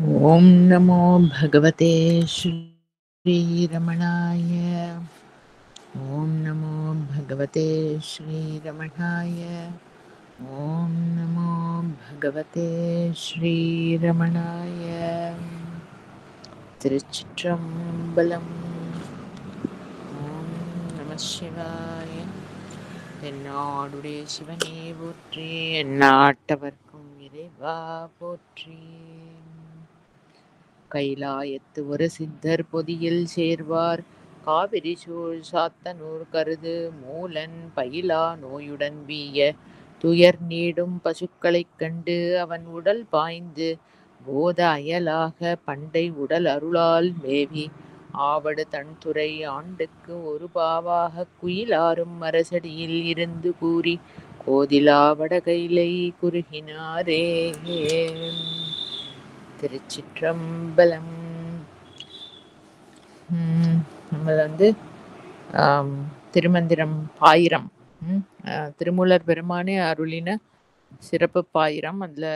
ॐ नमो भगवते श्रीरमणाय। ॐ नमो भगवते श्रीरमणाय। ॐ नमो भगवते श्रीरमणाय। திருச்சிற்றம்பலம். ஓம் நம சிவாய. என்னாடுடைய சிவனே போற்றி, எந்நாட்டவர்க்கும் இறைவா போற்றி. கைலாயத்து ஒரு சித்தர் பொதியில் சேர்வார், காவிரி சூழ் சாத்தனூர் கருது மூலன் பயிலா நோயுடன் வீய துயர் நீடும் பசுக்களைக் கண்டு அவன் உடல் பாய்ந்து போத அயலாக பண்டை உடல் அருளால் மேவி ஆவடு தன்துறை ஆண்டுக்கு ஒரு பாவாக குயிலாரும் அரசடியில் இருந்து கூறி கோதிலா வடகைலை குறுகினாரே. திருச்சிற்றம்பலம். நம்ம திருமந்திரம் பாயிரம், திருமூலர் பெருமானே அருளின சிறப்பு பாயிரம். அதில்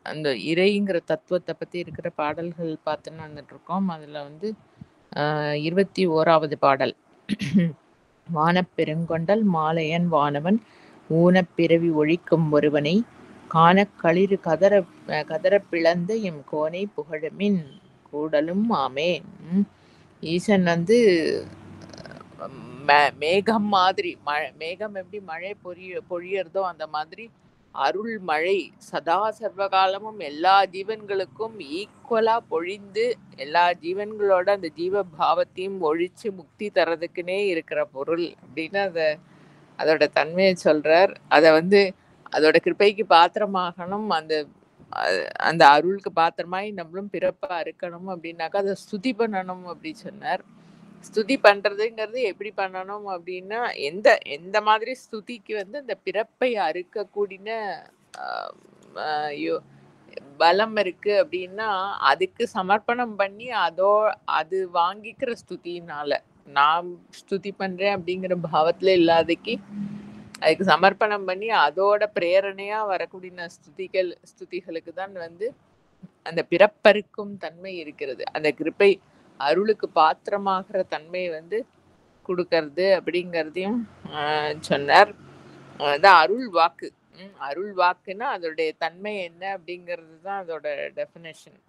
அந்த இறைங்கிற தத்துவத்தை பற்றி இருக்கிற பாடல்கள் பார்த்துன்னு வந்துட்டுருக்கோம். அதில் 21வது பாடல். வானப்பெருங்கொண்டல் மாலையன் வானவன் ஊனப்பிறவி ஒழிக்கும் ஒருவனை காணக் களிறு கதற பிளந்த எம் கோனை புகழமின் கூடலும் ஆமே. ஈசன் மேகம் மாதிரி, மேகம் எப்படி மழை பொழியறதோ அந்த மாதிரி அருள் மழை சதா சர்வகாலமும் எல்லா ஜீவன்களுக்கும் ஈக்குவலா பொழிந்து எல்லா ஜீவன்களோட அந்த ஜீவ பாவத்தையும் ஒழிச்சு முக்தி தரதுக்குன்னே இருக்கிற பொருள் அப்படின்னு அதோட தன்மையை சொல்றார். அதோட கிருபைக்கு பாத்திரமாகணும், அந்த அருளுக்கு பாத்திரமாய் நம்மளும் பிறப்பா இருக்கணும் அப்படின்னாக்கா அதை ஸ்துதி பண்ணணும் அப்படி சொன்னார். ஸ்துதி பண்றதுங்கிறது எப்படி பண்ணணும் அப்படின்னா, எந்த மாதிரி ஸ்துதிக்கு அந்த பிறப்பை அறுக்கக்கூடிய பலம் இருக்கு அப்படின்னா, அதுக்கு சமர்ப்பணம் பண்ணி அது வாங்கிக்கிற ஸ்துதினால, நான் ஸ்துதி பண்றேன் அப்படிங்கிற பாவத்துல இல்லாதக்கு அதுக்கு சமர்ப்பணம் பண்ணி அதோட பிரேரணையா வரக்கூடிய ஸ்துதிகளுக்கு தான் அந்த பிறப்பறுக்கும் தன்மை இருக்கிறது. அந்த கிருப்பை அருளுக்கு பாத்திரமாகிற தன்மை கொடுக்கறது அப்படிங்கிறதையும் சொன்னார். அதான் அருள் வாக்கு. அருள் வாக்குன்னா அதோடைய தன்மை என்ன அப்படிங்கிறது தான் அதோட டெஃபினேஷன்.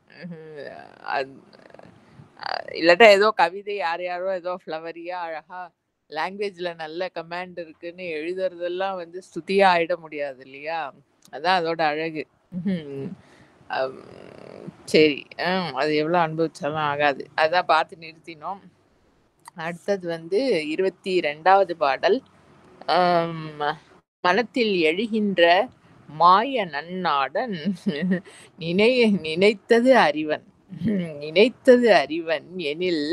இல்லாட்டா ஏதோ கவிதை யாரோ ஏதோ ஃப்ளவரியா அழகா லாங்குவேஜ்ல நல்ல கமாண்ட் இருக்குன்னு எழுதுறதெல்லாம் ஸ்துதியா ஆயிட முடியாது இல்லையா? அதான் அதோட அழகு. சரி, அது எவ்வளோ அனுபவிச்சாலும் ஆகாது. அதான் பார்த்து நிறுத்தினோம். அடுத்தது 22வது பாடல். மனத்தில் எழுகின்ற மாய நன்னாடன் நினைத்தது அறிவன் எனில்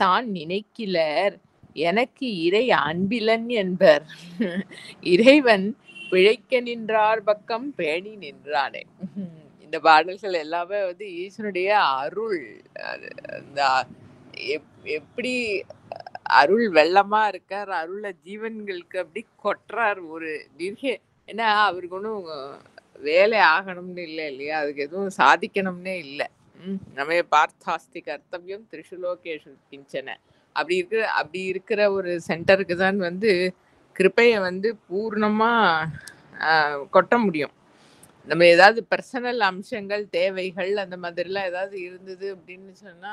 தான் நினைக்கிலர் எனக்கு இறை அன்பிலன் என்பர். இறைவன் பிழைக்க நின்றார் பக்கம் பேணி நின்றானே. இந்த பாடல்கள் எல்லாமே ஈஸ்வனுடைய அருள். எப்படி அருள் வெள்ளமா இருக்கார், அருள ஜீவன்களுக்கு அப்படி கொட்டுறார். ஒரு ஏன்னா அவருக்கு ஒன்றும் வேலை ஆகணும்னு இல்லை இல்லையா, அதுக்கு எதுவும் சாதிக்கணும்னே இல்லை. நம்ம பார்த்தாஸ்தி கர்த்தவியம் திரிசுலோகேஷு கிஞ்சன அப்படி இருக்கிற ஒரு சென்டருக்கு தான் கிருப்பையை பூர்ணமா கொட்ட முடியும். நம்ம ஏதாவது பர்சனல் அம்சங்கள் தேவைகள் அந்த மாதிரிலாம் ஏதாவது இருந்தது அப்படின்னு சொன்னா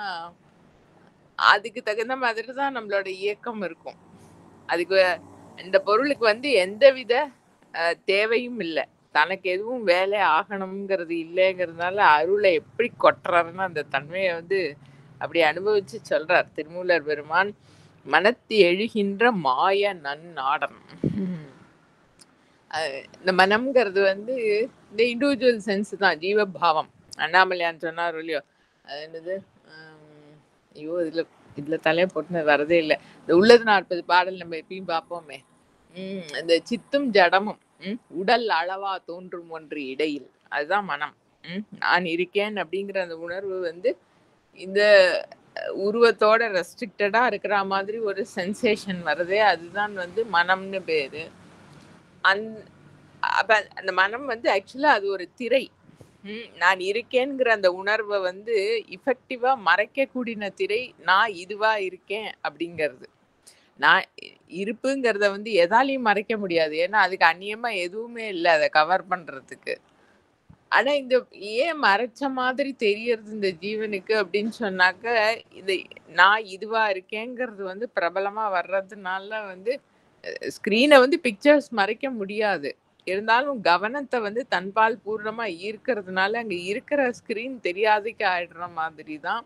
அதுக்கு தகுந்த மாதிரி தான் நம்மளோட இயக்கம் இருக்கும். அதுக்கு இந்த பொருளுக்கு எந்தவித தேவையும் இல்லை, தனக்கு எதுவும் வேலை ஆகணுங்கிறது இல்லைங்கிறதுனால அருளை எப்படி கொட்டுறாருன்னு அந்த தன்மையை அப்படி அனுபவிச்சு சொல்றார் திருமூலர் பெருமான். மனத்து எழுகின்ற மாய நன்னாடன். இந்த மனம்ங்கிறது இந்த இண்டிவிஜுவல் சென்ஸ் தான், ஜீவபாவம். அண்ணாமலையான்னு சொன்னார் இல்லையோ, அது என்னது, ஐயோ இதுல தலையை போட்டு வரதே இல்லை. இந்த உள்ளது 40 பாடல் நம்ம எப்பயும் பார்ப்போமே. இந்த சித்தும் ஜடமும் உடல் அளவா தோன்றும் ஒன்று இடையில், அதுதான் மனம். நான் இருக்கேன் அப்படிங்கிற அந்த உணர்வு இந்த உருவத்தோட ரெஸ்ட்ரிக்டடா இருக்கிற மாதிரி ஒரு சென்சேஷன் வருதே, அதுதான் மனம்னு பேரு. அந்த மனம் ஆக்சுவலா அது ஒரு திரை. நான் இருக்கேன்ங்கிற அந்த உணர்வ வந்து எஃபெக்டிவா மறைக்கக்கூடின திரை நான் இதுவா இருக்கேன் அப்படிங்கிறது. நான் இருப்புங்கிறத வந்து எதாலயும் மறைக்க முடியாது. ஏன்னா அதுக்கு அந்நியமா எதுவுமே இல்ல அத கவர் பண்றதுக்கு. ஆனா இந்த ஏன் மறைச்ச மாதிரி தெரியறது இந்த ஜீவனுக்கு அப்படின்னு சொன்னாக்க, இது நான் இதுவா இருக்கேங்கிறது வந்து பிரபலமா வர்றதுனால வந்து ஸ்க்ரீன வந்து பிக்சர்ஸ் மறைக்க முடியாது. இருந்தாலும் கவனத்த வந்து தன்பால் பூர்ணமா ஈர்க்கிறதுனால, அங்க இருக்கிற ஸ்க்ரீன் தெரியாதைக்கு ஆயிடுற மாதிரி தான்,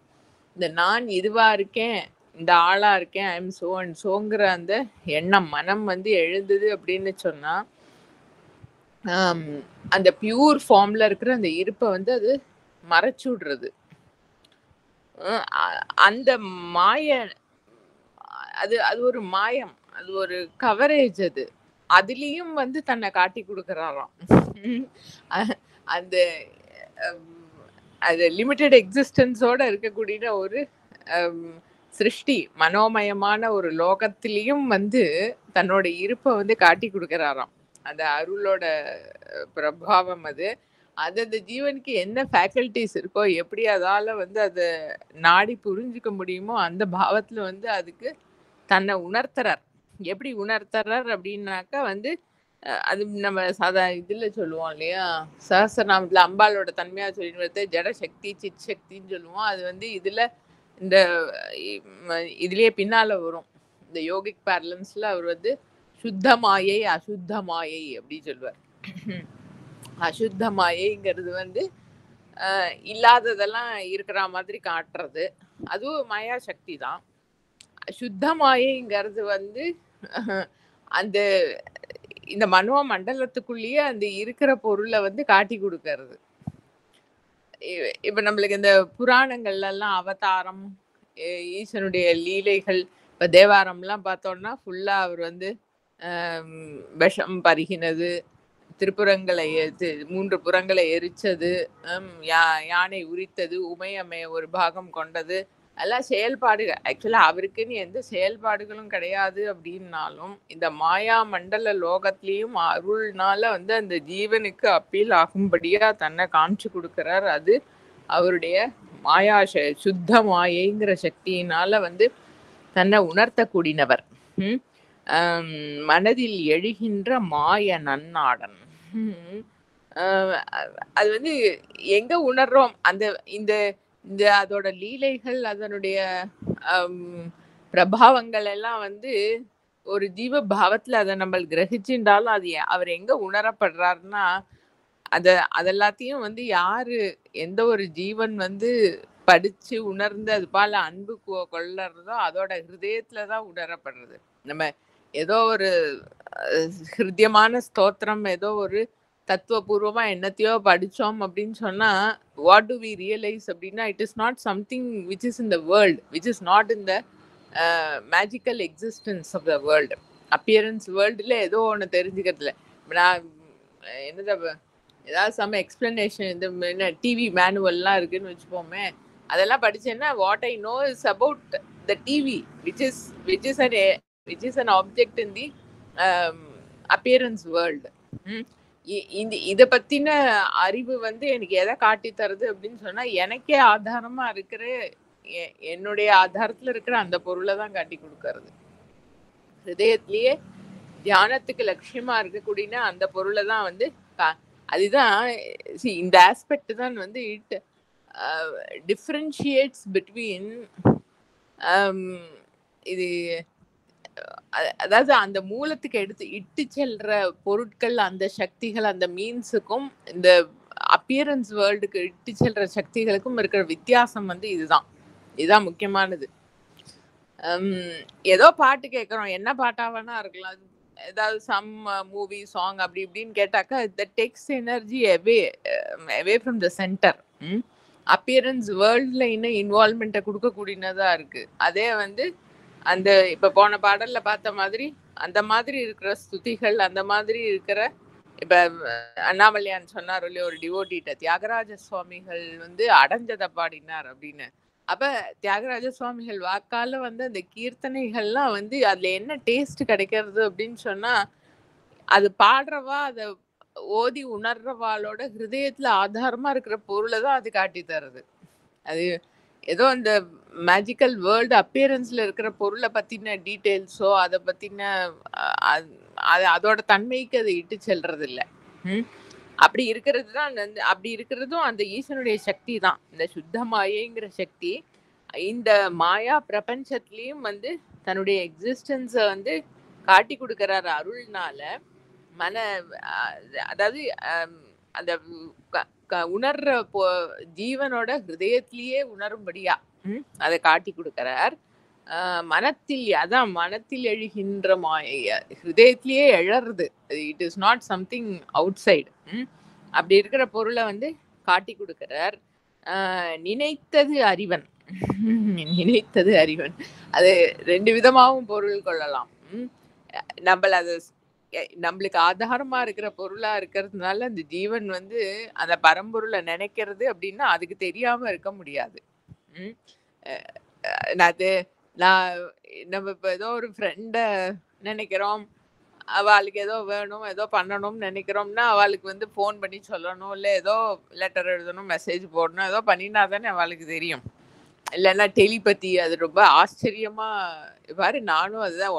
இந்த நான் இதுவா இருக்கேன், இந்த ஆளா இருக்கேன், ஐ அம் சோ அண்ட் சோங்கிற அந்த எண்ணம், மனம் வந்து எழுந்தது அப்படின்னு சொன்னா, ஆம், அந்த பியூர் ஃபார்ம்ல இருக்கிற அந்த இருப்ப வந்து அது மறைச்சுடுறது. அ அந்த மாய அது அது ஒரு மாயம். அது ஒரு கவரேஜ் அது. அதிலயும் வந்து தன்னை காட்டிக் குடுக்குறாராம். அ அந்த அம் அது லிமிட்டட் எக்ஸிஸ்டன்ஸோட இருக்கக்கூடிய ஒரு அம் சிருஷ்டி, மனோமயமான ஒரு லோகத்திலயும் வந்து தன்னோட இருப்ப வந்து காட்டிக் குடுக்குறாராம். அந்த அருளோட பிரபாவம் அது. அது அந்த ஜீவனுக்கு என்ன ஃபேக்கல்டீஸ் இருக்கோ, எப்படி அதால வந்து அத நாடி புரிஞ்சுக்க முடியுமோ, அந்த பாவத்துல வந்து அதுக்கு தன்னை உணர்த்துறார். எப்படி உணர்த்துறார் அப்படின்னாக்கா வந்து, அது நம்ம இதுல சொல்லுவோம் இல்லையா? சஹஸ்ரநாமத்துல அம்பாளோட தன்மையா சொல்லி ஜட சக்தி, சித் சக்தின்னு சொல்லுவோம். அது வந்து இதுல இந்த இதுலயே பின்னால வரும். இந்த யோகிக் பேரலன்ஸ்ல அவர் வந்து சுத்த மாயை, அசுத்த மாயை அப்படி சொல்லுவார். அசுத்த மாயைங்கிறது வந்து இல்லாததெல்லாம் இருக்கிற மாதிரி காட்டுறது. அதுவும் மாயா சக்தி தான். சுத்த மாயைங்கிறது வந்து அந்த இந்த மனோ மண்டலத்துக்குள்ளேயே அந்த இருக்கிற பொருளை வந்து காட்டி கொடுக்கறது. இப்ப நம்மளுக்கு இந்த புராணங்கள்ல எல்லாம் அவதாரம், ஈசனுடைய லீலைகள், இப்ப தேவாரம்லாம் பார்த்தோம்னா ஃபுல்லா அவர் வந்து விஷம் பருகினது, திரிபுரங்களை 3 புறங்களை எரிச்சது, யானை உரித்தது, உமையம்மைய ஒரு பாகம் கொண்டது, எல்லாம் செயல்பாடுகள். ஆக்சுவலா அவருக்குன்னு எந்த செயல்பாடுகளும் கிடையாது அப்படின்னாலும், இந்த மாயா மண்டல லோகத்திலையும் அருள்னால வந்து அந்த ஜீவனுக்கு அப்பீல் ஆகும்படியா தன்னை காமிச்சு கொடுக்கிறார். அது அவருடைய மாயா சுத்த மாயைங்கிற சக்தியினால வந்து தன்னை உணர்த்தக்கூடியவர். மனதில் எழுகின்ற மாய நன்னாடன். அது வந்து எங்க உணர்றோம் அந்த இந்த இந்த அதோட லீலைகள், அதனுடைய பிரபாவங்கள் எல்லாம் வந்து ஒரு ஜீவ பாவத்துல அதை நம்ம கிரகிச்சுட்டாலும் அது அவர் எங்க உணரப்படுறாருன்னா, அதெல்லாத்தையும் வந்து யாரு எந்த ஒரு ஜீவன் வந்து படிச்சு உணர்ந்து அது பால அன்பு கொள்ளறதோ அதோட ஹிருதயத்துலதான் உணரப்படுறது. நம்ம ஏதோ ஒரு ஹிருத்தியமான ஸ்தோத்திரம், ஏதோ ஒரு தத்துவபூர்வமா என்னத்தையோ படிச்சோம் அப்படின்னு சொன்னா, வாட் டு வி ரியலைஸ் அப்படின்னா, it is not something which is in the world, which is not in the magical existence of the world. Appearance வேர்ல்டுல ஏதோ ஒன்று தெரிஞ்சுக்கிறதுல நான் என்னது ஏதாவது சம் எக்ஸ்பிளனேஷன், இந்த என்ன டிவி மேனுவல்லாம் இருக்குன்னு வச்சுப்போமே, அதெல்லாம் படிச்சேன்னா what I know is about the TV which is an object in the appearance world. இதை பத்தின அறிவு வந்து எனக்கு எதை காட்டி தருது அப்படின்னு சொன்னா, எனக்கே ஆதாரமா இருக்கிற என்னுடைய ஆதாரத்துல இருக்கிற அந்த பொருளை தான் காட்டி கொடுக்கறது. ஹிருதயத்திலேயே தியானத்துக்கு லட்சியமா இருக்கக்கூடிய அந்த பொருளை தான் வந்து அதுதான் இந்த ஆஸ்பெக்ட் தான் வந்து இட் டிஃபரன்ஷியேட்ஸ் பிட்வீன் இது அதாவது அந்த மூலத்துக்கு இட்டு செல்ற பொருட்கள், அந்த சக்திகள், அந்த மீன்ஸுக்கும் இந்த அப்பியரன்ஸ் வேர்ல்டுக்கு இட்டு செல்ற சக்திகளுக்கும் இருக்கிற வித்தியாசம் வந்து இதுதான் முக்கியமானது. ஏதோ பாட்டு கேட்கறோம், என்ன பாட்டா வேணா இருக்கலாம், ஏதாவது சம் மூவி சாங் அப்படி இப்படின்னு கேட்டாக்கா that takes energy away from the centre. Appearance வேர்ல்ட்ல இன்னும் இன்வால்மெண்ட்டை கொடுக்கக்கூடியதா இருக்கு. அதே வந்து அந்த இப்ப போன பாடல்ல பார்த்த மாதிரி அந்த மாதிரி இருக்கிற ஸ்துதிகள், அந்த மாதிரி இருக்கிற இப்ப அண்ணாமலையான் சொன்னார் இல்லையா, ஒரு டிவோட்டிட்ட தியாகராஜ சுவாமிகள் வந்து அடைஞ்சதை பாடினார் அப்படின்னு. அப்ப தியாகராஜ சுவாமிகள் வாக்கால வந்து அந்த கீர்த்தனைகள்லாம் வந்து அதுல என்ன டேஸ்ட் கிடைக்கிறது அப்படின்னு சொன்னா, அது பாடுறவா அதை ஓதி உணர்றவாளோட ஹிருதயத்துல ஆதாரமா இருக்கிற பொருளை தான் அது காட்டி தருது. அது ஏதோ அந்த மேஜிக்கல் வேர்ல்டு அப்பியரன்ஸ்ல இருக்கிற பொருளை பத்தின டீட்டெயில்ஸோ அதை பத்தின அதோட தன்மைக்கு அதை இட்டு செல்றது இல்ல. அப்படி இருக்கிறது தான் அப்படி இருக்கிறதும் அந்த ஈசனுடைய சக்தி தான். இந்த சுத்த மாயைங்கிற சக்தி இந்த மாயா பிரபஞ்சத்திலயும் வந்து தன்னுடைய எக்ஸிஸ்டன்ஸை வந்து காட்டி கொடுக்கறாரு அருள்னால. மன அதாவது அந்த உணர்ற ஜீவனோட ஹிருதயத்திலேயே உணரும்படியா அதை காட்டி கொடுக்கிறார். மனத்தில் அதான் மனத்தில் எழுகின்ற ஹிருதயத்திலேயே எழறது. It is not something outside. அப்படி இருக்கிற பொருளை வந்து காட்டி கொடுக்கிறார். நினைத்தது அறிவன். நினைத்தது அறிவன் அது 2 விதமாகவும் பொருள் கொள்ளலாம். நம்மளுக்கு ஆதாரமா இருக்கிற பொருளா இருக்கிறதுனால அந்த ஜீவன் வந்து அந்த பரம்பொருளை நினைக்கிறது அப்படின்னா அதுக்கு தெரியாம இருக்க முடியாது. நம்ம இப்ப ஏதோ ஒரு ஃப்ரெண்ட நினைக்கிறோம், அவளுக்கு ஏதோ வேணும், ஏதோ பண்ணணும்னு நினைக்கிறோம்னா அவளுக்கு வந்து ஃபோன் பண்ணி சொல்லணும், இல்லை ஏதோ லெட்டர் எழுதணும், மெசேஜ் போடணும், ஏதோ பண்ணினா தானே அவளுக்கு தெரியும். இல்லைன்னா டெலிபதி அது ரொம்ப ஆச்சரியமா பாரு. நானும் அதுதான்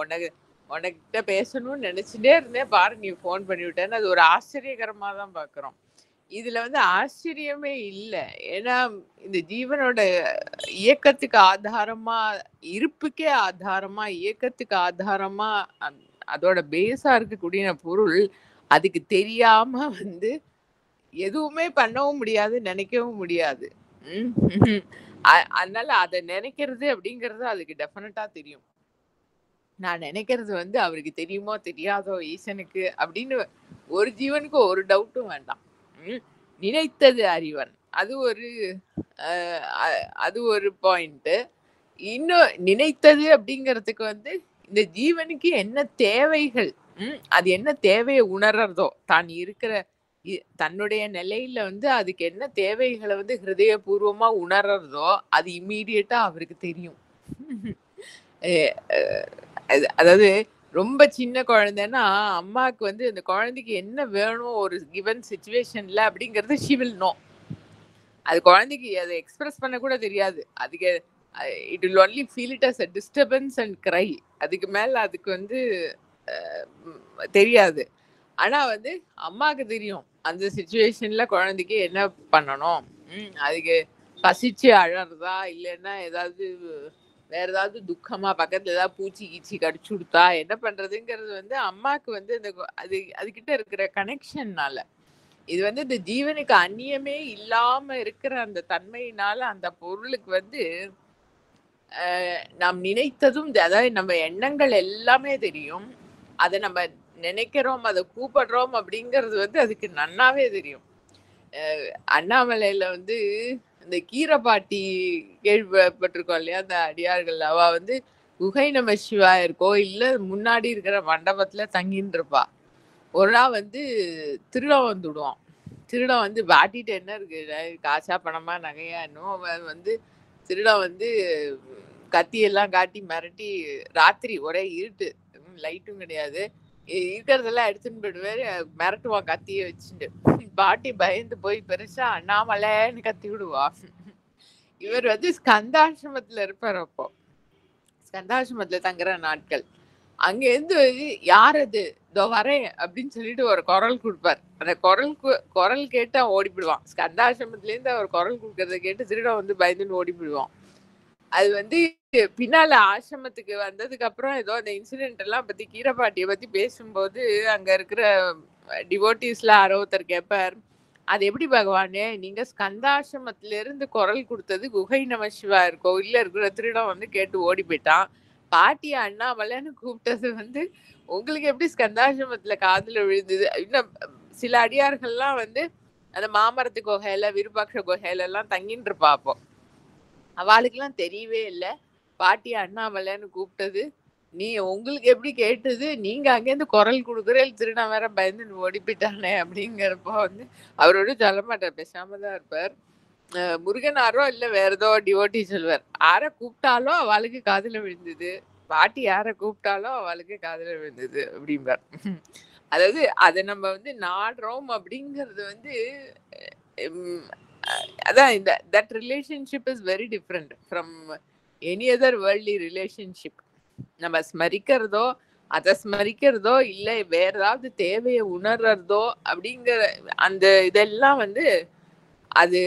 உனக்கிட்ட பேசணும்னு நினைச்சுட்டே இருந்தேன், பாரு நீ ஃபோன் பண்ணிவிட்டேன்னு. அது ஒரு ஆச்சரியகரமா தான் பாக்குறோம். இதுல வந்து ஆச்சரியமே இல்லை. ஏன்னா இந்த ஜீவனோட இயக்கத்துக்கு ஆதாரமா, இருப்புக்கே ஆதாரமா, இயக்கத்துக்கு ஆதாரமா அதோட பேஸா இருக்கக்கூடிய பொருள் அதுக்கு தெரியாம வந்து எதுவுமே பண்ணவும் முடியாது, நினைக்கவும் முடியாது. அதனால அதை நினைக்கிறது அப்படிங்கறது அதுக்கு டெஃபினட்டா தெரியும். நான் நினைக்கிறது வந்து அவருக்கு தெரியுமோ தெரியாதோ ஈசனுக்கு அப்படின்னு ஒரு ஜீவனுக்கு ஒரு டவுட்டும் வேண்டாம். நினைத்தது அறிவன் அது ஒரு பாயிண்ட். இன்னும் நினைத்தது அப்படிங்கிறதுக்கு வந்து இந்த ஜீவனுக்கு என்ன தேவைகள், அது என்ன தேவையை உணர்றதோ, தான் இருக்கிற தன்னுடைய நிலையில வந்து அதுக்கு என்ன தேவைகளை வந்து ஹிருதயபூர்வமா உணர்றதோ அது இம்மீடியட்டா அவருக்கு தெரியும். அதாவது ரொம்ப சின்ன குழந்தைன்னா அம்மாவுக்கு வந்து அந்த குழந்தைக்கு என்ன வேணும் ஒரு கிவன் சிச்சுவேஷன்ல அப்படிங்கறது she will know. அது குழந்தைக்கு அதை எக்ஸ்பிரஸ் பண்ண கூட தெரியாது. அதுக்கு it will only feel it as a disturbance and cry. அதுக்கு மேல அதுக்கு வந்து தெரியாது. ஆனா வந்து அம்மாவுக்கு தெரியும் அந்த சிச்சுவேஷன்ல குழந்தைக்கு என்ன பண்ணணும். அதுக்கு பசிச்சு அழறதா, இல்லைன்னா ஏதாவது வேற ஏதாவது துக்கமா பக்கத்துல ஏதாவது பூச்சி கீச்சி கடிச்சு கொடுத்தா என்ன பண்றதுங்கிறது வந்து அம்மாவுக்கு வந்து இந்த அதுகிட்ட இருக்கிற கனெக்ஷன்னால. இது வந்து இந்த ஜீவனுக்கு அந்நியமே இல்லாம இருக்கிற அந்த தன்மையினால அந்த பொருளுக்கு வந்து நாம் நினைத்ததும், அதாவது நம்ம எண்ணங்கள் எல்லாமே தெரியும். அதை நம்ம நினைக்கிறோம், அதை கூப்பிடுறோம் அப்படிங்கிறது வந்து அதுக்கு நன்னாவே தெரியும். அண்ணாமலையில வந்து இந்த கீரைப்பாட்டி கேள்விப்பட்டிருக்கோம் இல்லையா, அந்த அடியார்கள். அவ வந்து குகை நம சிவாயர் கோயில்ல முன்னாடி இருக்கிற மண்டபத்துல தங்கின்னு இருப்பா. ஒரு நாள் வந்து திருடம் வந்துடுவான். திருடம் வந்து வாட்டிட்டு என்ன இருக்கு, காசா பணமா நகையா இன்னும் வந்து திருடம் வந்து கத்தியெல்லாம் காட்டி மிரட்டி, ராத்திரி ஒரே இருட்டு, லைட்டும் கிடையாது, இருக்கிறதெல்லாம் எடுத்துன்னு போயிடுவாரு, மிரட்டுவான் கத்திய வச்சுட்டு. பாட்டி பயந்து போய் பெருசா அண்ணாமலைன்னு கத்தி விடுவா. இவர் வந்து ஸ்கந்தாசிரமத்துல இருப்பார். அப்போ ஸ்கந்தாசிரமத்துல தங்குற நாட்கள். அங்க இருந்து யார் அது, இதோ வரேன் அப்படின்னு சொல்லிட்டு ஒரு குரல் கொடுப்பார். அந்த குரல் கேட்டு அவன் ஓடி போயிடுவான். ஸ்கந்தாசிரமத்துல இருந்து அவர் குரல் கொடுக்கறத கேட்டு திருடம் வந்து பயந்துன்னு ஓடி போயிடுவான். அது வந்து பின்னால ஆசிரமத்துக்கு வந்ததுக்கு அப்புறம் ஏதோ அந்த இன்சிடென்ட் எல்லாம் பத்தி கீரைப்பாட்டியை பத்தி பேசும்போது அங்க இருக்கிற டிவோட்டிஸ்ல ஒருத்தர் கேட்பார், அது எப்படி பகவானே நீங்க ஸ்கந்தாசிரமத்துல இருந்து குரல் கொடுத்தது குகை நம சிவாயர் கோவில்ல இருக்கிற திருடம் வந்து கேட்டு ஓடி போயிட்டான், பாட்டி அண்ணாமலைன்னு கூப்பிட்டது வந்து உங்களுக்கு எப்படி ஸ்கந்தாசிரமத்துல காதுல விழுந்தது. இன்னும் சில அடியார்கள்லாம் வந்து அந்த மாமரத்து குகையில, விருபாட்ச குகையில எல்லாம் தங்கின்னு இருப்பா. அப்போ அவளுக்கெல்லாம் தெரியவே இல்லை பாட்டி அண்ணாமலைன்னு கூப்பிட்டது. உங்களுக்கு எப்படி கேட்டது, நீங்க அங்கேருந்து குரல் கொடுக்குற திருடன் வேற பயந்து ஓடி போயிட்டானே அப்படிங்கிறப்போ வந்து அவரோட சொல்ல மாட்டார், பேசாம தான் இருப்பார். முருகனாரோ இல்ல வேற ஏதோ டிவோட்டி சொல்வார், யாரை கூப்பிட்டாலோ அவளுக்கு காதுல விழுந்தது, பாட்டி யாரை கூப்பிட்டாலோ அவளுக்கு காதுல விழுந்தது அப்படிம்பார். அதாவது அத நம்ம வந்து நாடுறோம் அப்படிங்கிறது வந்து ம், அதான் இந்த that relationship is very different from any other worldly relationship. நம்ம ஸ்மரிக்கிறதோ அதை ஸ்மரிக்கிறதோ இல்லை வேற ஏதாவது தேவையை உணர்றதோ அப்படிங்கிற அந்த இதெல்லாம் வந்து அது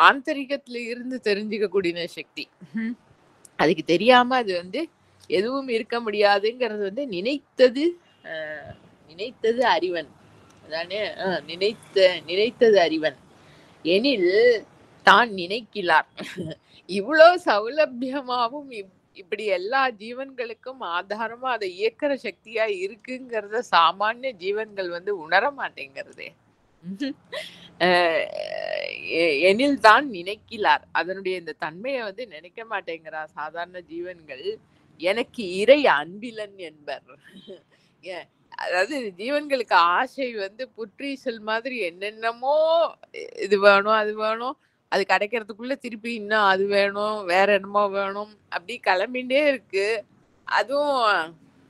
ஆந்தரிகத்துல இருந்து தெரிஞ்சுக்க கூடிய சக்தி. ம். அதுக்கு தெரியாம அது வந்து எதுவும் இருக்க முடியாதுங்கிறது வந்து அஹ், நினைத்தது அறிவன் அதானே. நினைத்தது அறிவன் எனில் தான் நினைக்கிறார். இவ்வளோ சௌலபியமாவும் இப்படி எல்லா ஜீவன்களுக்கும் ஆதாரமா அதை இயக்கிற சக்தியா இருக்குங்கிறத சாமானிய ஜீவன்கள் வந்து உணர மாட்டேங்கிறதே. எனில் தான் நினைக்கிறார். அதனுடைய இந்த தன்மையை வந்து நினைக்க மாட்டேங்கிறார் சாதாரண ஜீவன்கள். எனக்கு இறை அன்பிலன் என்பர். அதாவது ஜீவன்களுக்கு ஆசை வந்து புற்றீசல் மாதிரி என்னென்னமோ இது வேணும் அது வேணும், அது கிடைக்கிறதுக்குள்ள திருப்பி இன்னும் அது வேணும் வேற என்னமோ வேணும் அப்படி கிளம்பிட்டே இருக்கு. அதுவும்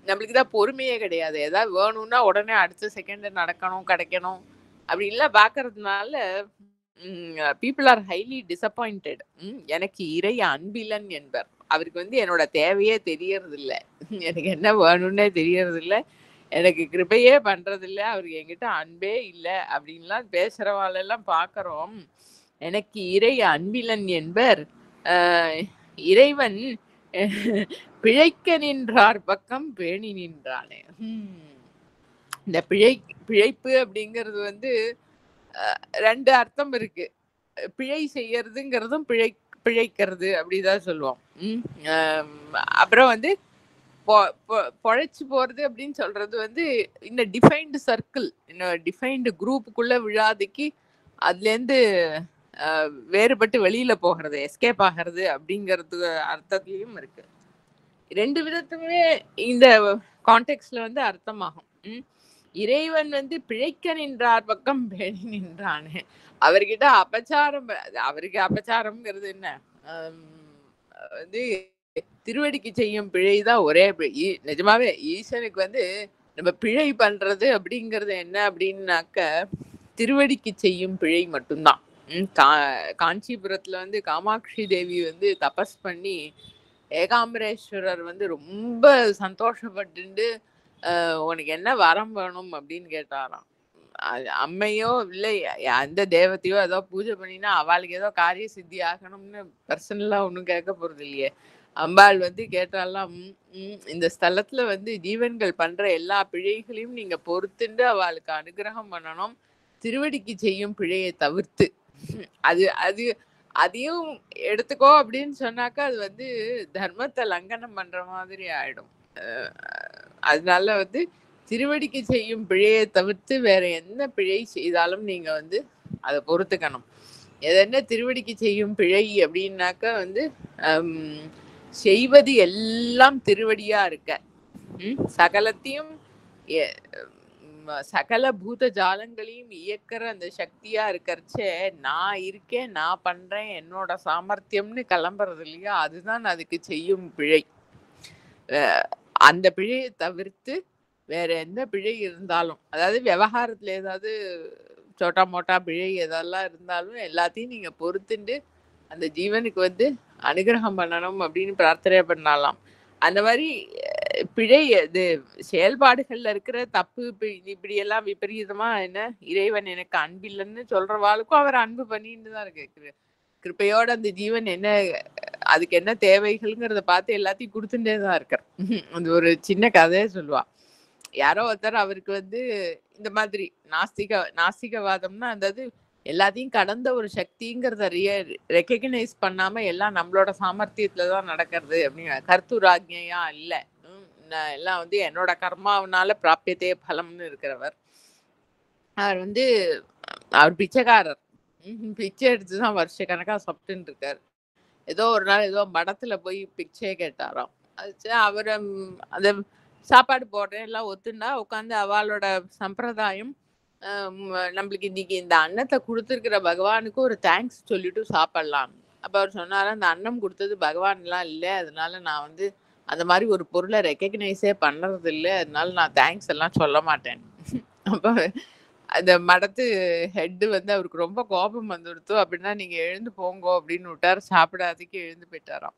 நம்மளுக்கு தான் பொறுமையே கிடையாது. ஏதாவது வேணும்னா உடனே அடுத்த செகண்ட் நடக்கணும் கிடைக்கணும் அப்படின்லாம் பாக்குறதுனால பீப்புள் ஆர் ஹைலி டிசப்பாயிண்டட். எனக்கு இறை அன்பிலன் என்பர். அவருக்கு வந்து என்னோட தேவையே தெரியறது இல்லை, எனக்கு என்ன வேணும்னே தெரியறது இல்லை, எனக்கு கிருபையே பண்றது இல்லை, அவருக்கு என்கிட்ட அன்பே இல்லை அப்படின்லாம் பேசுறவாளெல்லாம் பாக்குறோம். எனக்கு இறை அன்பிலன் என்பர். இறைவன் பிழைக்க நின்றார் பக்கம் பேணி நின்றானே. இந்த பிழைப்பு அப்படிங்கிறது வந்து ரெண்டு அர்த்தம் இருக்கு. பிழை செய்யறதுங்கிறதும் பிழைக்கிறது அப்படிதான் சொல்லுவோம். அப்புறம் வந்து பொழைச்சு போறது அப்படின்னு சொல்றது வந்து இந்த டிஃபைன்டு சர்க்கிள், டிஃபைன்டு குரூப்புக்குள்ள விழாதைக்கு அதுல இருந்து வேறுபட்டு வெளியில போகிறது, எஸ்கேப் ஆகிறது அப்படிங்கிறது அர்த்தத்திலையும் இருக்கு. ரெண்டு விதத்துமே இந்த கான்டெக்ட்ல வந்து அர்த்தமாகும். இறைவன் வந்து பிழைக்க நின்றார் பக்கம் பேணி நின்றானே. அவர்கிட்ட அபச்சாரம், அவருக்கு அபச்சாரம்ங்கிறது என்ன, வந்து திருவடிக்கு செய்யும் பிழைதான் ஒரே பிழை. நிஜமாவே ஈசனுக்கு வந்து நம்ம பிழை பண்றது அப்படிங்கிறது என்ன அப்படின்னாக்க திருவடிக்கு செய்யும் பிழை மட்டும்தான். காஞ்சிபுரத்துல வந்து காமாட்சி தேவி வந்து தபஸ் பண்ணி ஏகாம்பரேஸ்வரர் வந்து ரொம்ப சந்தோஷப்பட்டு உனக்கு என்ன வரம் வேணும் அப்படின்னு கேட்டாராம். அம்மையோ இல்லை அந்த தேவத்தையோ ஏதோ பூஜை பண்ணினா அவளுக்கு ஏதோ காரிய சித்தி ஆகணும்னு பர்சனலா ஒன்றும் கேட்க போறது இல்லையே. அம்பாள் வந்து கேட்டாலாம், இந்த ஸ்தலத்துல வந்து ஜீவன்கள் பண்ற எல்லா பிழைகளையும் நீங்க பொறுத்துண்டு அவளுக்கு அனுகிரகம் பண்ணணும், திருவடிக்கு செய்யும் பிழையை தவிர்த்து. அது அது அதையும் எடுத்துக்கோ அப்படின்னு சொன்னாக்கா அது வந்து தர்மத்தை லங்கனம் பண்ற மாதிரி ஆயிடும். அதனால வந்து திருவடிக்கு செய்யும் பிழையை தவிர்த்து வேற என்ன பிழை செய்தாலும் நீங்க வந்து அதை பொறுத்துக்கணும். எதென்ன திருவடிக்கு செய்யும் பிழை அப்படின்னாக்கா வந்து செய்வது எல்லாம் திருவடியா இருக்க, சகலத்தையும் சகல பூத ஜாலங்களையும் இயக்கிற அந்த சக்தியா இருக்கிறச்சே நான் இருக்கேன் நான் பண்றேன் என்னோட சாமர்த்தியம்னு கிளம்புறது இல்லையா, அதுதான் அதுக்கு செய்யும் பிழை. அந்த பிழையை தவிர்த்து வேற எந்த பிழை இருந்தாலும், அதாவது விவகாரத்துல ஏதாவது சோட்டா மோட்டா பிழை எதெல்லாம் இருந்தாலும் எல்லாத்தையும் நீங்க பொறுத்துண்டு அந்த ஜீவனுக்கு வந்து அனுகிரகம் பண்ணணும் அப்படின்னு பிரார்த்தனை பண்ணலாம். அந்த மாதிரி பிழை இது செயல்பாடுகள்ல இருக்கிற தப்பு இப்படி எல்லாம் விபரீதமா என்ன இறைவன் எனக்கு அன்பில்லைன்னு சொல்றவாளுக்கும் அவர் அன்பு பண்ணிட்டு தான் இருக்கு. கிருப்பையோட அந்த ஜீவன் என்ன அதுக்கு என்ன தேவைகள்ங்கிறத பார்த்து எல்லாத்தையும் கொடுத்துட்டே தான் இருக்கார். அது ஒரு சின்ன கதையை சொல்லுவா. யாரோ ஒருத்தர் அவருக்கு வந்து இந்த மாதிரி நாஸ்திகவாதம்னா அதாவது எல்லாத்தையும் கடந்த ஒரு சக்திங்கிறத ரெக்கக்னைஸ் பண்ணாம எல்லாம் நம்மளோட சாமர்த்தியத்துலதான் நடக்கிறது அப்படின்னு, கர்த்தூராக்ஞையா இல்ல, எல்லாம் வந்து என்னோட கர்மாவனால பிராபியத்தே பலம்னு இருக்கிறவர். அவர் வந்து அவர் பிச்சைக்காரர், பிச்சை எடுத்துதான் வருஷ கணக்கா சாப்பிட்டுன்னு இருக்காரு. ஏதோ ஒரு நாள் ஏதோ மடத்துல போய் பிச்சை கேட்டாராம். அது அவரை அந்த சாப்பாடு போடுறேன் எல்லாம் ஒத்துண்டா உட்காந்து அவளோட சம்பிரதாயம் நம்மளுக்கு இன்னைக்கு இந்த அன்னத்தை கொடுத்துருக்கிற பகவானுக்கு ஒரு தேங்க்ஸ் சொல்லிட்டு சாப்பிடலாம். அப்ப அவர் சொன்னாரா, அந்த அன்னம் கொடுத்தது பகவான்லாம் இல்லை, அதனால நான் வந்து அந்த மாதிரி ஒரு பொருளை ரெக்கக்னைஸே பண்றது இல்லை, அதனால நான் தேங்க்ஸ் எல்லாம் சொல்ல மாட்டேன். அப்ப அந்த மடத்து ஹெட் வந்து அவருக்கு ரொம்ப கோபம் வந்துடுத்து. அப்படின்னா நீங்க எழுந்து போங்கோ அப்படின்னு விட்டாரு. சாப்பிடாததுக்கு எழுந்து போயிட்டாராம்.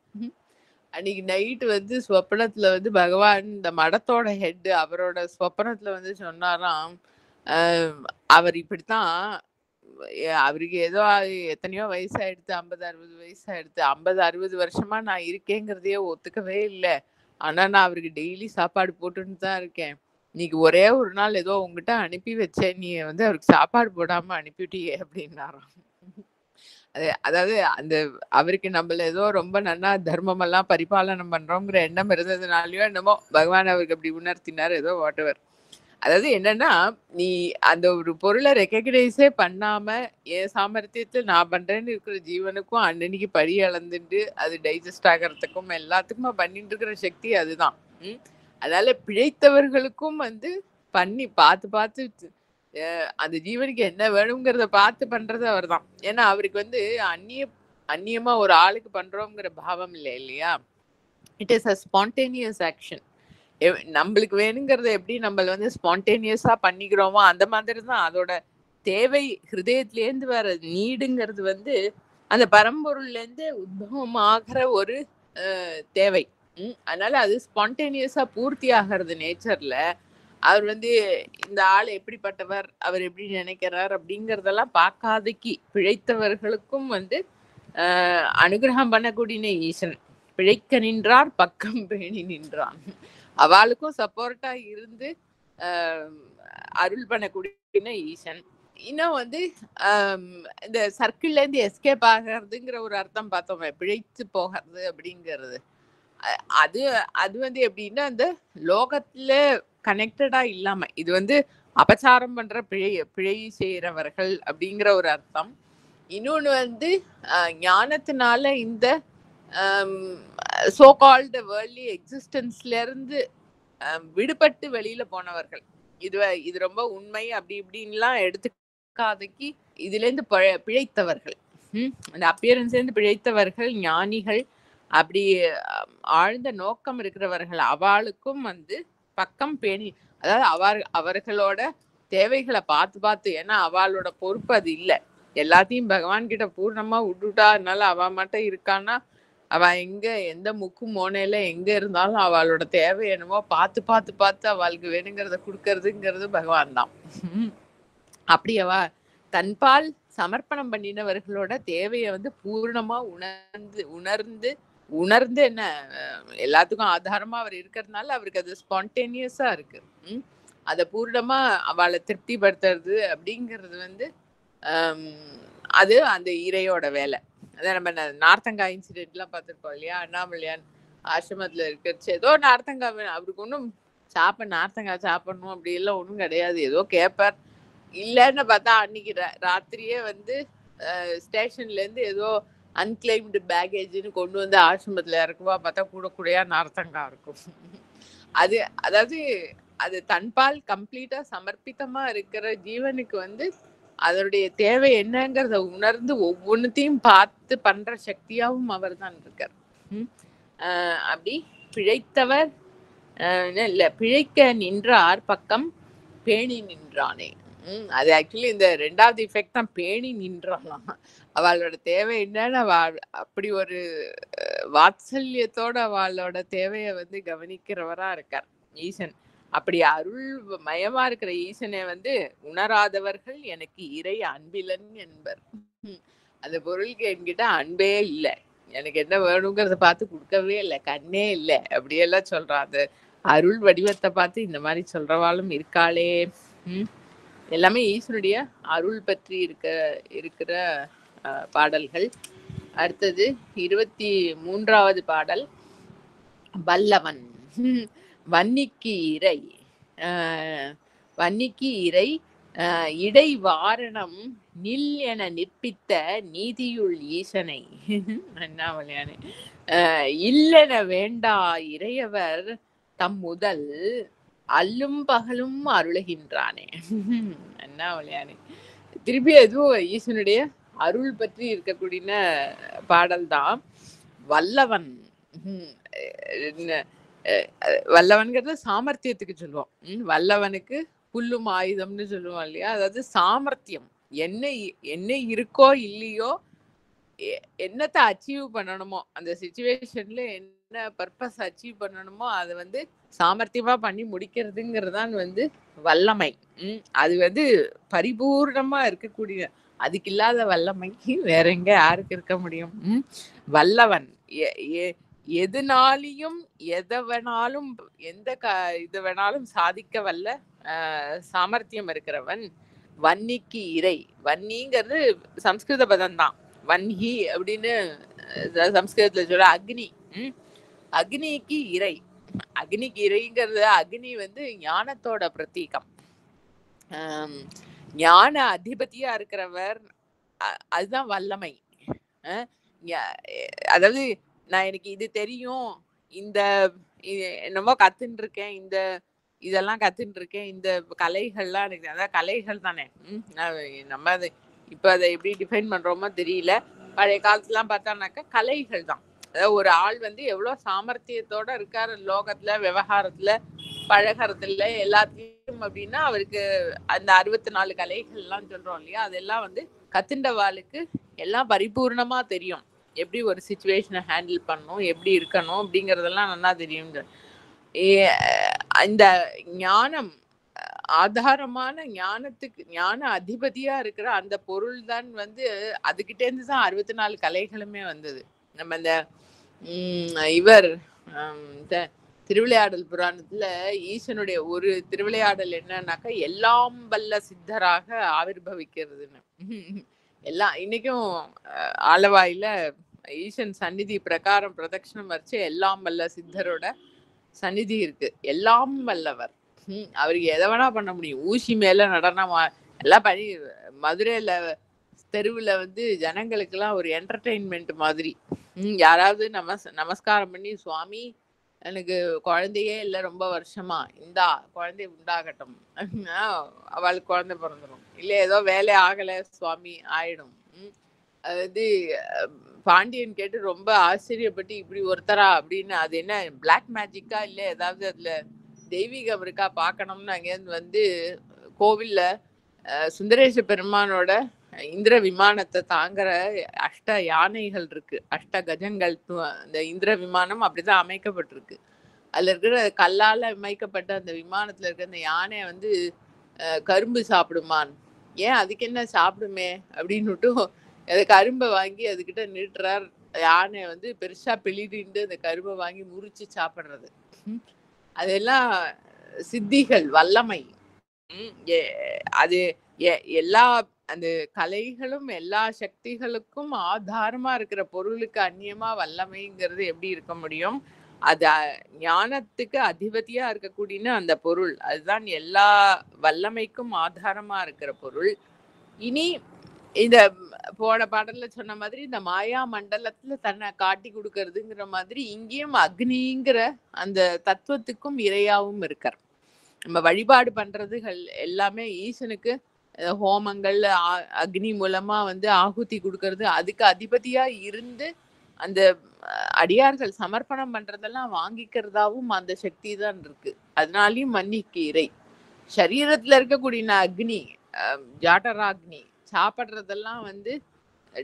அன்னைக்கு நைட்டு வந்து சொப்பனத்துல வந்து பகவான் இந்த மடத்தோட ஹெட் அவரோட சொப்பனத்துல வந்து சொன்னாராம், அவர் இப்படித்தான் அவருக்கு ஏதோ எத்தனையோ வயசாயிடுத்து, 50 60 வயசாயிடுத்து, 50 60 வருஷமா நான் இருக்கேங்கிறதையே ஒத்துக்கவே இல்லை. ஆனா நான் அவருக்கு டெய்லி சாப்பாடு போட்டுன்னு தான் இருக்கேன். இன்னைக்கு ஒரே ஒரு நாள் ஏதோ உங்ககிட்ட அனுப்பி வச்சேன், நீ வந்து அவருக்கு சாப்பாடு போடாம அனுப்பிட்டியே அப்படின்னாராம். அதாவது அந்த அவருக்கு நம்மள ஏதோ ரொம்ப நன்னா தர்மமெல்லாம் பரிபாலனம் பண்றோங்கிற எண்ணம் இருந்ததுனாலயோ என்னமோ பகவான் அவருக்கு அப்படி உணர்த்தினார், ஏதோ வாட் எவர். அதாவது என்னன்னா, நீ அந்த ஒரு பொருளை ரெக்கக்னைஸே பண்ணாம என் சாமர்த்தியத்துல நான் பண்றேன்னு இருக்கிற ஜீவனுக்கும் அன்னன்னைக்கு படி அளந்துட்டு அது டைஜஸ்ட் ஆகிறதுக்கும் எல்லாத்துக்குமா பண்ணிட்டு இருக்கிற சக்தி அதுதான். அதனால பிழைத்தவர்களுக்கும் வந்து பண்ணி பார்த்து பார்த்து அந்த ஜீவனுக்கு என்ன வேணுங்கிறத பார்த்து பண்றது அவர் தான். ஏன்னா அவருக்கு வந்து அந்நியமா ஒரு ஆளுக்கு பண்றோங்கிற பாவம் இல்லை இல்லையா. It is a spontaneous action. நம்மளுக்கு வேணுங்கிறத எப்படி நம்ம வந்து ஸ்பான்டேனியஸா பண்ணிக்கிறோமோ அந்த மாதிரி தான் அதோட தேவை. ஹிருதயத்திலேருந்து வர நீடுங்கிறது வந்து அந்த பரம்பொருள்ல இருந்து உத்பவமாகிற ஒரு தேவை. அதனால அது ஸ்பான்டேனியஸா பூர்த்தி ஆகிறது நேச்சர்ல. அவர் வந்து இந்த ஆள் எப்படிப்பட்டவர், அவர் எப்படி நினைக்கிறார் அப்படிங்கறதெல்லாம் பார்க்காதக்கு பிழைத்தவர்களுக்கும் வந்து அனுகிரகம் பண்ணக்கூடிய ஈசன். பிழைக்க நின்றார் பக்கம் பேணி நின்றான். அவளுக்கும் சப்போர்ட்டா இருந்து அருள் பண்ணக்கூடிய ஈசன். இன்னும் வந்து இந்த சர்க்கிள்ல இருந்து எஸ்கேப் ஆகிறதுங்கிற ஒரு அர்த்தம் பார்த்தோமே, பிழைத்து போகிறது அப்படிங்கிறது. அது அது வந்து எப்படின்னா அந்த லோகத்துல கனெக்டடா இல்லாம இது வந்து அபச்சாரம் பண்ற பிழை செய்யறவர்கள் அப்படிங்கிற ஒரு அர்த்தம். இன்னொன்னு வந்து ஞானத்தினால இந்த சோ கால்டு வேர்ல்ட்லி எக்ஸிஸ்டன்ஸ்ல இருந்து விடுபட்டு வெளியில போனவர்கள். இது ரொம்ப உண்மை அப்படி இப்படின்லாம் எடுத்துக்காதக்கு இதுல இருந்து பிழைத்தவர்கள், அந்த அப்பியரன்ஸ்ல இருந்து பிழைத்தவர்கள் ஞானிகள், அப்படி ஆழ்ந்த நோக்கம் இருக்கிறவர்கள் அவளுக்கும் வந்து பக்கம் பேணி, அதாவது அவர்களோட தேவைகளை பார்த்து பார்த்து, ஏன்னா அவளோட பொறுப்பு அது இல்லை. எல்லாத்தையும் பகவான் கிட்ட பூர்ணமா விட்டுட்டா, அதனால அவ மட்டும் இருக்கான்னா அவ எங்க எந்த முக்கு மோனையில எங்க இருந்தாலும் அவளோட தேவை என்னமோ பார்த்து பார்த்து பார்த்து அவளுக்கு வேணுங்கிறத கொடுக்கறதுங்கிறது பகவான் தான். அப்படி அவ தன்பால் சமர்ப்பணம் பண்ணினவர்களோட தேவையை வந்து பூர்ணமா உணர்ந்து என்ன எல்லாத்துக்கும் ஆதாரமா அவர் இருக்கிறதுனால அவருக்கு அது ஸ்பான்டேனியஸா இருக்கு. அதை பூர்ணமா அவளை திருப்திப்படுத்துறது அப்படிங்கிறது வந்து அது அந்த இறையோட வேலை. அதான் நம்ம நார்த்தங்கா இன்சிடென்ட்லாம் பார்த்துருக்கோம் இல்லையா. அண்ணாமலையான் ஆசிரமத்துல இருக்கிறச்சு ஏதோ நார்த்தங்கா அவருக்கு ஒன்றும் நார்த்தங்காய் சாப்பிடணும் அப்படி எல்லாம் ஒன்றும் கிடையாது. ஏதோ கேட்பார். இல்லைன்னு பார்த்தா அன்னைக்கு ராத்திரியே வந்து ஸ்டேஷன்ல இருந்து ஏதோ அன்கிளைம்டு பேகேஜ்னு கொண்டு வந்து ஆசிரமத்துல இறக்குவா. பார்த்தா கூட கூடையா நார்த்தங்கா இருக்கும். அதாவது அது தன்பால் கம்ப்ளீட்டா சமர்ப்பித்தமா இருக்கிற ஜீவனுக்கு வந்து அதனுடைய தேவை என்னங்கிறத உணர்ந்து ஒவ்வொன்னுத்தையும் பார்த்து பண்ற சக்தியாவும் அவர் தான் இருக்கார். அப்படி பிழைத்தவர் இல்ல, பிழைக்க நின்றார் பக்கம் பேணி நின்றானே. அது ஆக்சுவலி இந்த ரெண்டாவது எஃபெக்ட் தான், பேணி நின்றாலாம். அவளோட தேவை என்னன்னு அப்படி ஒரு வாத்சல்யத்தோட அவளோட தேவையை வந்து கவனிக்கிறவரா இருக்கார் ஈசன். அப்படி அருள் மயமா இருக்கிற ஈசனை வந்து உணராதவர்கள் எனக்கு இறை அன்பிலன் என்பர். அந்த பொருளுக்கு என்கிட்ட அன்பே இல்லை, எனக்கு என்ன வேணுங்கிறத பார்த்து கொடுக்கவே இல்லை, கண்ணே இல்லை அப்படியெல்லாம் சொல்றான். அந்த அருள் வடிவத்தை பார்த்து இந்த மாதிரி சொல்றவாளும் இருக்காளே. எல்லாமே ஈஸ்வனுடைய அருள் பற்றி இருக்கிற பாடல்கள். அடுத்தது 23வது பாடல். வல்லவன் வன்னிக்கு இறை இடை வாரணம் நில் என நிற்பித்த நீதியுள் ஈசனை. அண்ணாமலையானே. இல்லென வேண்டா இறையவர் தம் முதல் அல்லும் பகலும் அருளுகின்றானே. அண்ணாமலையானே. திருப்பி எதுவும் ஈசனுடைய அருள் பற்றி இருக்கக்கூடிய பாடல் தான். வல்லவன், வல்லவன்கிறது சாமர்த்தியத்துக்கு சொல்லுவோம். வல்லவனுக்கு புல்லும் ஆயுதம்னு சொல்லுவோம் இல்லையா? அதாவது சாமர்த்தியம். என்ன என்ன இருக்கோ இல்லையோ, என்னத்த அச்சீவ் பண்ணணுமோ, அந்த சிச்சுவேஷன்ல என்ன பர்ப்பஸ் அச்சீவ் பண்ணணுமோ, அத வந்து சாமர்த்தியமா பண்ணி முடிக்கிறதுங்கிறது தான் வந்து வல்லமை. அது வந்து பரிபூர்ணமா இருக்கக்கூடிய அதுக்கு இல்லாத வல்லமைக்கு வேற எங்க யாருக்கு இருக்க முடியும்? வல்லவன். எ எ எதுனாலயும் எத வேணாலும் எந்த இது வேணாலும் சாதிக்க வல்ல சாமர்த்தியம் இருக்கிறவன். வன்னிக்கு இறை. வன்னிங்கிறது சம்ஸ்கிருத பதம் தான். வன்ஹி அப்படின்னு சம்ஸ்கிருதத்துல சொல்ல அக்னி. அக்னிக்கு இறை. அக்னிக்கு இறைங்கிறது அக்னி வந்து ஞானத்தோட பிரதீகம். ஞான அதிபதியா இருக்கிறவர். அதுதான் வல்லமை. அதாவது நான் எனக்கு இது தெரியும், இந்த என்னமோ கத்துன்னு இருக்கேன், இதெல்லாம் கத்துட்டு இருக்கேன், இந்த கலைகள்லாம் எனக்கு அதான் கலைகள் தானே. நம்ம அது இப்ப அதை எப்படி டிஃபைன் பண்றோமோ தெரியல. பழைய காலத்துலாம் பார்த்தானாக்கா கலைகள் தான். அதாவது ஒரு ஆள் வந்து எவ்வளவு சாமர்த்தியத்தோட இருக்காரு லோகத்துல, விவகாரத்துல, பழகிறதுல எல்லாத்தையும் அப்படின்னா அவருக்கு அந்த 64 கலைகள்லாம் சொல்றோம் இல்லையா, அதெல்லாம் வந்து கத்துண்டவாளுக்கு எல்லாம் பரிபூர்ணமா தெரியும். எப்படி ஒரு சிச்சுவேஷனை ஹேண்டில் பண்ணணும், எப்படி இருக்கணும் அப்படிங்கறதெல்லாம் நல்லா தெரியும். இந்த ஞானம் ஆதாரமான ஞானத்துக்கு ஞான அதிபதியா இருக்கிற அந்த பொருள் தான் வந்து அதுகிட்டே இருந்து தான் 64 கலைகளுமே வந்தது. நம்ம இந்த இவர் திருவிளையாடல் புராணத்துல ஈசனுடைய ஒரு திருவிளையாடல் என்னன்னாக்கா எல்லாம் வல்ல சித்தராக ஆவிர்பவிக்கிறதுன்னு. எல்லாம் இன்னைக்கும் ஆலவாயில ஈசன் சந்நிதி பிரகாரம் பிரதட்சணம் வச்சு எல்லாம் வல்ல சித்தரோட சந்நிதி இருக்கு. எல்லாம் வல்லவர். அவருக்கு எதை வேணா பண்ண முடியும். ஊசி மேல நடனம் எல்லாம் பண்ணி மதுரையில தெருவுல வந்து ஜனங்களுக்கு எல்லாம் ஒரு என்டர்டெயின்மெண்ட் மாதிரி. யாராவது நமஸ்காரம் பண்ணி, சுவாமி எனக்கு குழந்தையே இல்லை ரொம்ப வருஷமா, இந்தா குழந்தை உண்டாகட்டும், அவளுக்கு குழந்தை பிறந்துடும். இல்ல ஏதோ வேலை ஆகலை சுவாமி, ஆயிடும். அதாவது பாண்டியன் கேட்டு ரொம்ப ஆச்சரியப்பட்டு இப்படி ஒருத்தரா அப்படின்னு, அது என்ன பிளாக் மேஜிக்கா இல்ல ஏதாவது அதுல தெய்வீகம் இருக்கா பாக்கணும்னு அங்கேருந்து வந்து கோவில்ல சுந்தரேச பெருமானோட இந்திர விமானத்தை தாங்குற அஷ்ட யானைகள் இருக்கு, அஷ்ட கஜங்கள். அந்த இந்திர விமானம் அப்படிதான் அமைக்கப்பட்டிருக்கு. அதுல இருக்கிற கல்லால அமைக்கப்பட்ட அந்த விமானத்துல இருக்க அந்த யானையை வந்து கரும்பு சாப்பிடுமான். ஏன் அதுக்கு என்ன சாப்பிடுமே அப்படின்னுட்டு அந்த கரும்பை வாங்கி அதுகிட்ட நிறுத்துறார். யானை வந்து பெருசா பிளிடிண்டு அந்த கரும்பை வாங்கி முறிச்சு சாப்பிடுறது. அதெல்லாம் சித்திகள், வல்லமை. அது எல்லா அந்த கலைகளும் எல்லா சக்திகளுக்கும் ஆதாரமா இருக்கிற பொருளுக்கு அந்நியமா வல்லமைங்கிறது எப்படி இருக்க முடியும்? அது ஞானத்துக்கு அதிபதியா இருக்கக்கூடிய அந்த பொருள், அதுதான் எல்லா வல்லமைக்கும் ஆதாரமா இருக்கிற பொருள். இனி இந்த போன பாடல்ல சொன்ன மாதிரி இந்த மாயா மண்டலத்துல தன்னை காட்டி கொடுக்கறதுங்கிற மாதிரி இங்கேயும் அக்னிங்கிற அந்த தத்துவத்துக்கும் இரையாவும் இருக்கார். நம்ம வழிபாடு பண்றதுகள் எல்லாமே ஈசனுக்கு ஹோமங்கள் அக்னி மூலமா வந்து ஆகுதி கொடுக்கறது, அதுக்கு அதிபதியா இருந்து அந்த அடியார்கள் சமர்ப்பணம் பண்றதெல்லாம் வாங்கிக்கிறதாவும் அந்த சக்தி தான் இருக்கு. அதனாலயும் மன்னிக்கு இறை. சரீரத்துல இருக்கக்கூடிய அக்னி, ஜாட்டராக்னி, சாப்பிட்றதெல்லாம் வந்து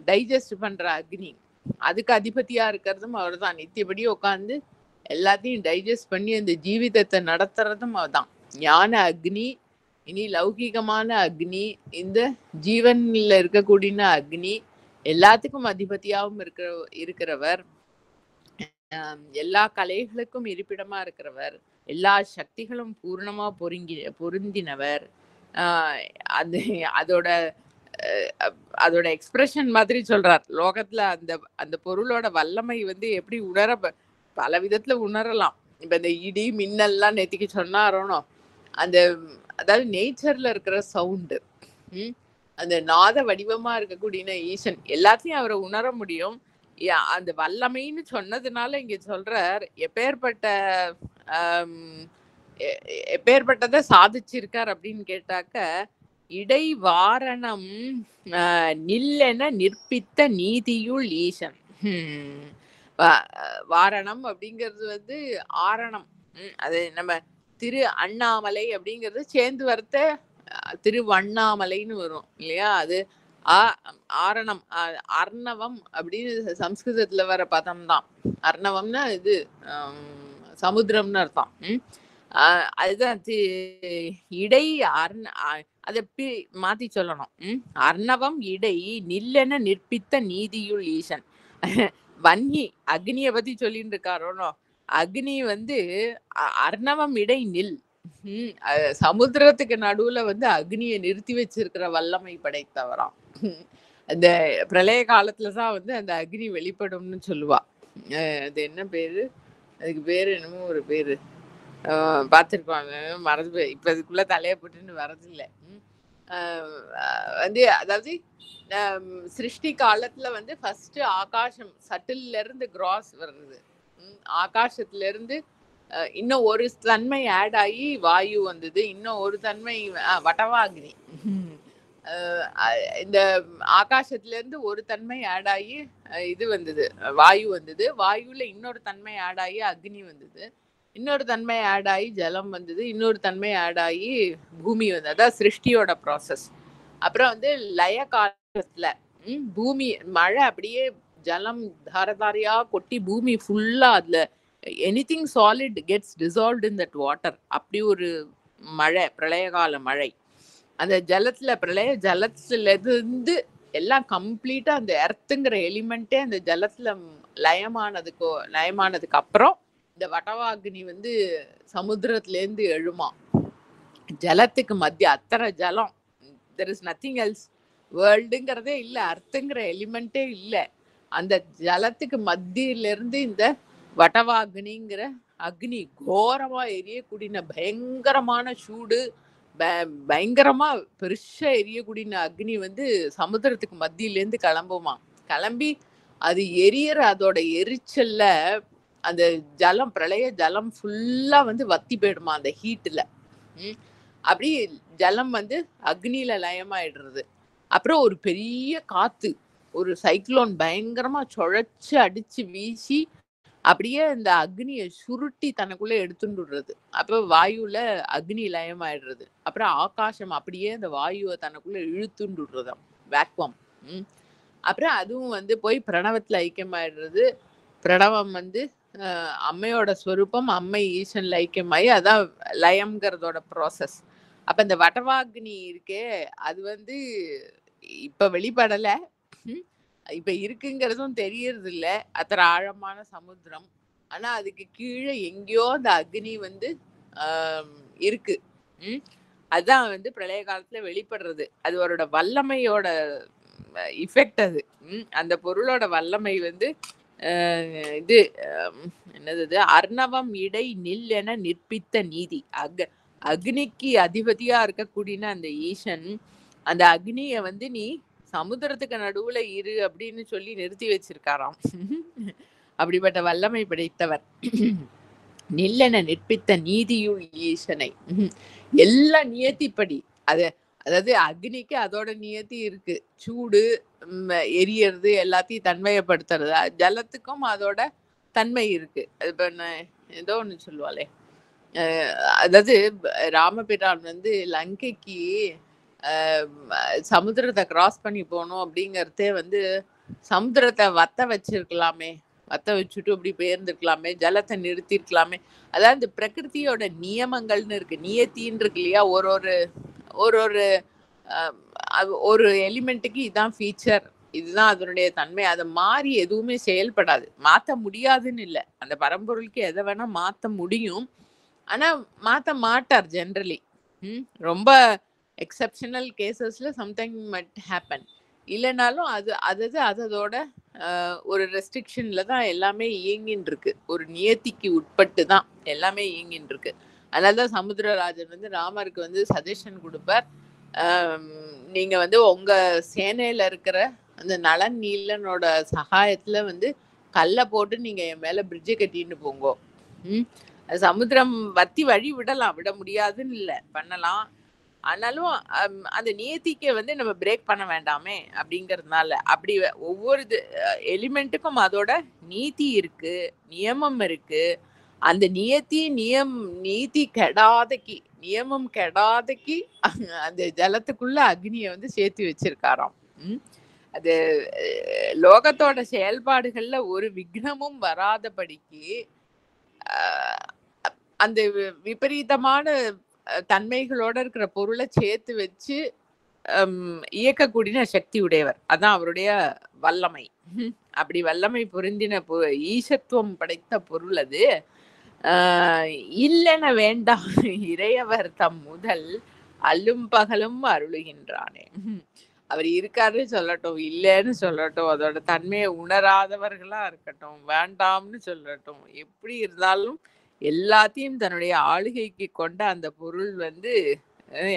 டைஜஸ்ட் பண்ற அக்னி, அதுக்கு அதிபதியா இருக்கிறதும் அவர் தான். நித்தியபடி உட்காந்து எல்லாத்தையும் டைஜஸ்ட் பண்ணி அந்த ஜீவிதத்தை நடத்துறதும் அவர்தான். ஞான அக்னி, இனி லௌகீகமான அக்னி, இந்த ஜீவன்ல இருக்கக்கூடிய அக்னி, எல்லாத்துக்கும் அதிபதியாகவும் இருக்கிறவர், எல்லா கலைகளுக்கும் இருப்பிடமா இருக்கிறவர், எல்லா சக்திகளும் பூர்ணமா பொருந்தினவர். அதோட எக்ஸ்பிரஷன் மாதிரி சொல்றார். லோகத்துல அந்த அந்த பொருளோட வல்லமை வந்து எப்படி பல விதத்துல உணரலாம். இப்ப இந்த இடி மின்னல்லாம் நேத்திக்கு சொன்னாரோனோ, அந்த அதாவது நேச்சர்ல இருக்கிற சவுண்டு, அந்த நாத வடிவமா இருக்கக்கூடிய ஈசன் எல்லாத்தையும் அவரை உணர முடியும். அந்த வல்லமைன்னு சொன்னதுனால இங்க சொல்றார், எப்பேற்பட்டதை சாதிச்சிருக்கார் அப்படின்னு கேட்டாக்க, இடை வாரணம் நில்லென நிற்பித்த நீதியுள் ஈசன். வாரணம் அப்படிங்கிறது வந்து ஆரணம். அது நம்ம திரு அண்ணாமலை அப்படிங்கிறது சேர்ந்து வரத்த திருவண்ணாமலைன்னு வரும் இல்லையா? அது ஆரணம் அர்ணவம் அப்படின்னு சம்ஸ்கிருதத்துல வர பதம் தான். அர்ணவம்னா இது சமுத்திரம்னு அர்த்தம். அதுதான் இடை அதை மாத்தி சொல்லணும். அர்ணவம் இடை நில்லென நிற்பித்த நீதியுள் ஈசன். வன்னி அக்னிய பத்தி சொல்லிட்டு இருக்காரோனோ, அக்னி வந்து அர்ணவம் இடை நில், சமுத்திரத்துக்கு நடுவுல வந்து அக்னியை நிறுத்தி வச்சிருக்கிற வல்லமை படைத்தவராம். அந்த பிரளய காலத்துலதான் வந்து அந்த அக்னி வெளிப்படும்னு சொல்லுவா. அது என்ன பேரு, அதுக்கு பேரு என்னமோ ஒரு பேரு பார்த்துருப்பாங்க, மறந்து இப்ப இதுக்குள்ள தலைய போட்டுன்னு வரதில்லை. வந்து அதாவது சிருஷ்டி காலத்துல வந்து ஃபர்ஸ்ட் ஆகாசம் சட்டில்ல இருந்து கிராஸ் வருது. ஆகாசத்துல இருந்து இன்னும் ஒரு தன்மை ஆட் ஆகி வாயு வந்தது. இன்னும் ஒரு தன்மை வட்டவாகினி. இந்த ஆகாசத்துல இருந்து ஒரு தன்மை ஆட் ஆகி இது வந்தது, வாயு வந்தது. வாயுல இன்னொரு தன்மை ஆட் ஆகி அக்னி வந்தது. இன்னொரு தன்மை ஆட் ஆகி ஜலம் வந்தது. இன்னொரு தன்மை ஆட் ஆகி பூமி வந்தது. அதான் சிருஷ்டியோட ப்ராசஸ். அப்புறம் வந்து லய காலத்துல பூமி மழை அப்படியே ஜலம் தாரதாரியா கொட்டி பூமி ஃபுல்லா அதுல anything solid gets dissolved in that water. அப்படி ஒரு மழை, பிரளய கால மழை. அந்த ஜலத்துல பிரளய ஜலத்துல இருந்து எல்லாம் கம்ப்ளீட்டா அந்த எர்த்துங்கிற எலிமெண்டே அந்த ஜலத்துல லயமானதுக்கு அப்புறம் இந்த வட்டவாகினி வந்து சமுத்திரத்துல இருந்து எழுமா. ஜலத்துக்கு மத்திய அத்தனை ஜலம், தெர் இஸ் நத்திங் எல்ஸ். வேர்ல்டுங்கிறதே இல்லை, அர்த்தங்கிற எலிமெண்டே இல்லை. அந்த ஜலத்துக்கு மத்தியில இருந்து இந்த வட்டவாகினிங்கிற அக்னி கோரமா எரியக்கூடிய பயங்கரமான சூடு, பயங்கரமா பெருசா எரியக்கூடிய அக்னி வந்து சமுத்திரத்துக்கு மத்தியில இருந்து கிளம்புமா. கிளம்பி அது எரியற அதோட எரிச்சல்ல அந்த ஜலம், பிரளய ஜலம் ஃபுல்லா வந்து வத்தி போயிடுமா அந்த ஹீட்ல. அப்படி ஜலம் வந்து அக்னியில லயமாயிடுறது. அப்புறம் ஒரு பெரிய காத்து, ஒரு சைக்ளோன் பயங்கரமா சுழச்சு அடிச்சு வீசி அப்படியே இந்த அக்னியை சுருட்டி தனக்குள்ள எடுத்துடுறது. அப்ப வாயுல அக்னி லயமாயிடுறது. அப்புறம் ஆகாசம் அப்படியே அந்த வாயுவை தனக்குள்ள இழுத்துடுறது, வேக்வம். அப்புறம் அதுவும் வந்து போய் பிரணவத்துல ஐக்கியமாயிடுறது. பிரணவம் வந்து அம்மையோட ஸ்வரூபம், அம்மை ஈசன்ல ஐக்கியமாயி அதான் லயம்ங்கிறதோட ப்ராசஸ். அப்ப இந்த வட்டவாக்னி இருக்கே அது வந்து இப்ப வெளிப்படல, இப்ப இருக்குங்கிறதும் தெரியறது இல்ல. அத்தனை ஆழமான சமுத்திரம். ஆனா அதுக்கு கீழே எங்கேயோ அந்த அக்னி வந்து இருக்கு. அதுதான் வந்து பிரளய காலத்துல வெளிப்படுறது. அது அவரோட வல்லமையோட இஃபெக்ட். அது அந்த பொருளோட வல்லமை வந்து இது என்னது, அர்ணவம் இடை நில் என நிற்பித்த நீதி. அக்னிக்கு அதிபதியா இருக்கக்கூடிய அந்த ஈசன் அந்த அக்னிய வந்து நீ சமுத்திரத்துக்கு நடுவுல இரு அப்படின்னு சொல்லி நிறுத்தி வச்சிருக்காராம். அப்படிப்பட்ட வல்லமை படைத்தவர். நில்லென நிற்பித்த நீதியுள் ஈசனை. எல்லா நியத்திப்படி அதாவது அக்னிக்கு அதோட நியத்தி இருக்கு, சூடு எரியறது எல்லாத்தையும் தன்மையப்படுத்துறது. ஜலத்துக்கும் அதோட தன்மை இருக்கு. இப்ப ஏதோ ஒண்ணு சொல்லுவாளே, அதாவது ராமபிரான் வந்து லங்கைக்கு சமுத்திரத்தை கிராஸ் பண்ணி போகணும் அப்படிங்கறதே வந்து சமுத்திரத்தை வத்த வச்சிருக்கலாமே, வத்த வச்சுட்டு அப்படி போயிருந்துருக்கலாமே, ஜலத்தை நிறுத்திருக்கலாமே. அதாவது இந்த பிரகிருதியோட நியமங்கள்னு இருக்கு, நியத்தின்னு இருக்கு இல்லையா? ஒரு எலிமெண்ட்டுக்கு இதுதான் ஃபீச்சர், இதுதான் அதனுடைய தன்மை. அதை மாறி எதுவுமே செயல்படாது, மாற்ற முடியாதுன்னு இல்லை. அந்த பரம்பொருளுக்கு எதை வேணா மாற்ற முடியும், ஆனா மாற்ற மாட்டார் ஜென்ரலி. ரொம்ப எக்ஸப்ஷனல் கேசஸ்ல சம்திங் மட் ஹேப்பன். இல்லைனாலும் அதோட ஒரு ரெஸ்ட்ரிக்ஷன்ல தான் எல்லாமே இயங்கின்னு இருக்கு, ஒரு நியத்திக்கு உட்பட்டு தான் எல்லாமே இயங்கின்னு இருக்கு. அதனாலதான் சமுத்திரராஜன் வந்து ராமருக்கு வந்து சஜஷன் கொடுப்பார், நீங்க வந்து உங்க சேனையில இருக்கிற அந்த நலன் நீலனோட சகாயத்துல வந்து கல்லை போட்டு நீங்க என் மேல பிரிட்ஜை கட்டின்னு போங்கோ. சமுத்திரம் வத்தி வழி விட முடியாதுன்னு இல்லை, பண்ணலாம். ஆனாலும் அந்த நியத்திக்கு வந்து நம்ம பிரேக் பண்ண வேண்டாமே அப்படிங்கறதுனால அப்படி ஒவ்வொரு எலிமெண்ட்டுக்கும் அதோட நீதி இருக்கு, நியமம் இருக்கு. அந்த நீதி கெடாதக்கி, நியமம் கெடாதக்கி அந்த ஜலத்துக்குள்ள அக்னிய வந்து சேர்த்து வச்சிருக்காராம். அது லோகத்தோட செயல்பாடுகள்ல ஒரு விக்னமும் வராதபடிக்கு அந்த விபரீதமான தன்மைகளோட இருக்கிற பொருளை சேர்த்து வச்சு இயக்கக்கூடிய சக்தி உடையவர். அதான் அவருடைய வல்லமை. அப்படி வல்லமை பொருந்தின ஈசத்துவம் படைத்த பொருள் அது. இல்லென வேண்டாம் இறையவர் தம் முதல் அல்லும் பகலும் அருளுகின்றானே. அவர் இருக்காருன்னு சொல்லட்டும், இல்லைன்னு சொல்லட்டும், அதோட தன்மையை உணராதவர்களா இருக்கட்டும், வேண்டாம்னு சொல்லட்டும், எப்படி இருந்தாலும் எல்லாத்தையும் தன்னுடைய ஆளுகைக்கு கொண்ட அந்த பொருள் வந்து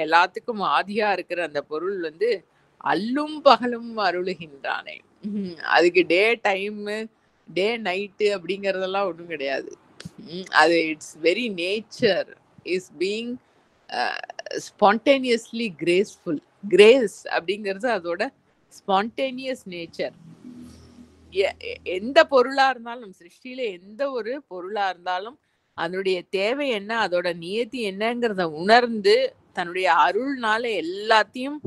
எல்லாத்துக்கும் ஆதியா இருக்கிற அந்த பொருள் வந்து அல்லும் பகலும் அருளுகின்றானே. அதுக்கு டே நைட்டு அப்படிங்கறதெல்லாம் ஒன்றும் கிடையாது. அது it's very nature is being spontaneously graceful. Grace அப்படிங்கிறது அதோட ஸ்பான்டேனியஸ் நேச்சர். எந்த பொருளா இருந்தாலும், சிருஷ்டியில எந்த ஒரு பொருளா இருந்தாலும் அதனுடைய தேவை என்ன, அதோட நியதி என்னங்கிறத உணர்ந்து தன்னுடைய அருள்னால எல்லாத்தையும்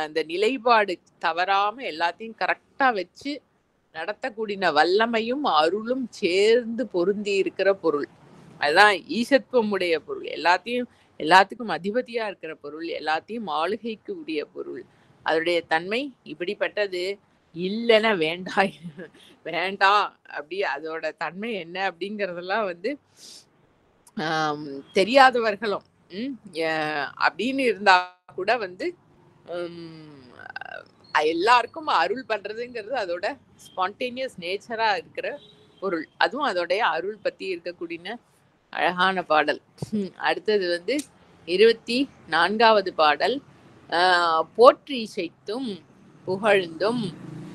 அந்த நிலைப்பாடு தவறாம எல்லாத்தையும் கரெக்டா வச்சு நடத்தக்கூடிய வல்லமையும் அருளும் சேர்ந்து பொருந்தி இருக்கிற பொருள். அதுதான் ஈசத்துவம் உடைய பொருள். எல்லாத்துக்கும் அதிபதியா இருக்கிற பொருள், எல்லாத்தையும் ஆளுகைக்கு உரிய பொருள். அதனுடைய தன்மை இப்படிப்பட்டது. இல்லைன்னா வேண்டாம் அப்படி அதோட தன்மை என்ன அப்படிங்கறதெல்லாம் வந்து தெரியாதவர்களும் அப்படின்னு இருந்தா கூட வந்து எல்லாருக்கும் அருள் பண்றதுங்கிறது அதோட ஸ்பான்டேனியஸ் நேச்சரா இருக்கிற பொருள். அதுவும் அதோடைய அருள் பத்தி இருக்கக்கூடிய அழகான பாடல். அடுத்தது வந்து 24வது பாடல். போற்றி இசைத்தும் புகழ்ந்தும்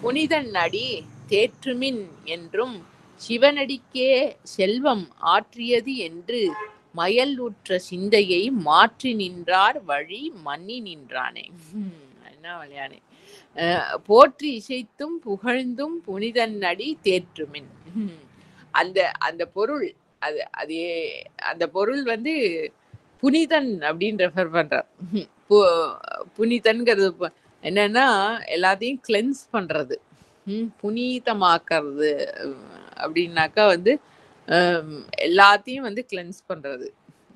புனிதன் அடி தேற்றுமின் என்றும் சிவனடிக்கே செல்வம் ஆற்றியது என்று மயல் உற்ற சிந்தையை மாற்றி நின்றார் வழி மன்னி நின்றானே. என்ன விளையானே. போற்றி இசைத்தும் புகழ்ந்தும் புனிதன் அடி தேற்றுமின். அந்த பொருள் அந்த பொருள் வந்து புனிதன் அப்படின்னு ரெஃபர் பண்றார். புனிதன்கிறது என்னன்னா எல்லாத்தையும் கிளென்ஸ் பண்றது, புனிதமாக்குறது அப்படின்னாக்கா வந்து எல்லாத்தையும் வந்து கிளென்ஸ் பண்றது.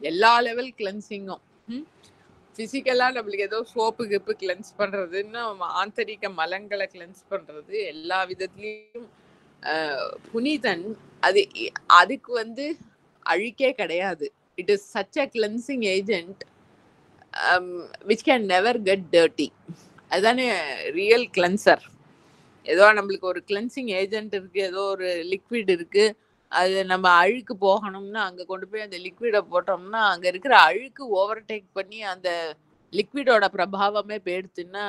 எல்லா லெவல் கிளென்சிங்கும் பிசிக்கலா நம்மளுக்கு ஏதோ சோப்பு கிப்பு கிளென்ஸ் பண்றதுன்னு ஆந்தரிக மலங்களை கிளென்ஸ் பண்றது, எல்லா விதத்திலையும் புனிதன். அதுக்கு வந்து அழுக்கே கிடையாது. It is such a cleansing agent which can never get dirty. அதுதானே ரியல் கிளென்சர். ஏதோ நம்மளுக்கு ஒரு கிளென்சிங் ஏஜென்ட் இருக்கு, ஏதோ ஒரு லிக்விட் இருக்கு, அது நம்ம அழுக்கு போகணும்னா அங்க கொண்டு போய் அந்த லிக்விடை போட்டோம்னா அங்க இருக்கிற அழுக்கு ஓவர்டேக் பண்ணி அந்த லிக்விடோட பிரபாவமே போயிடுச்சுன்னா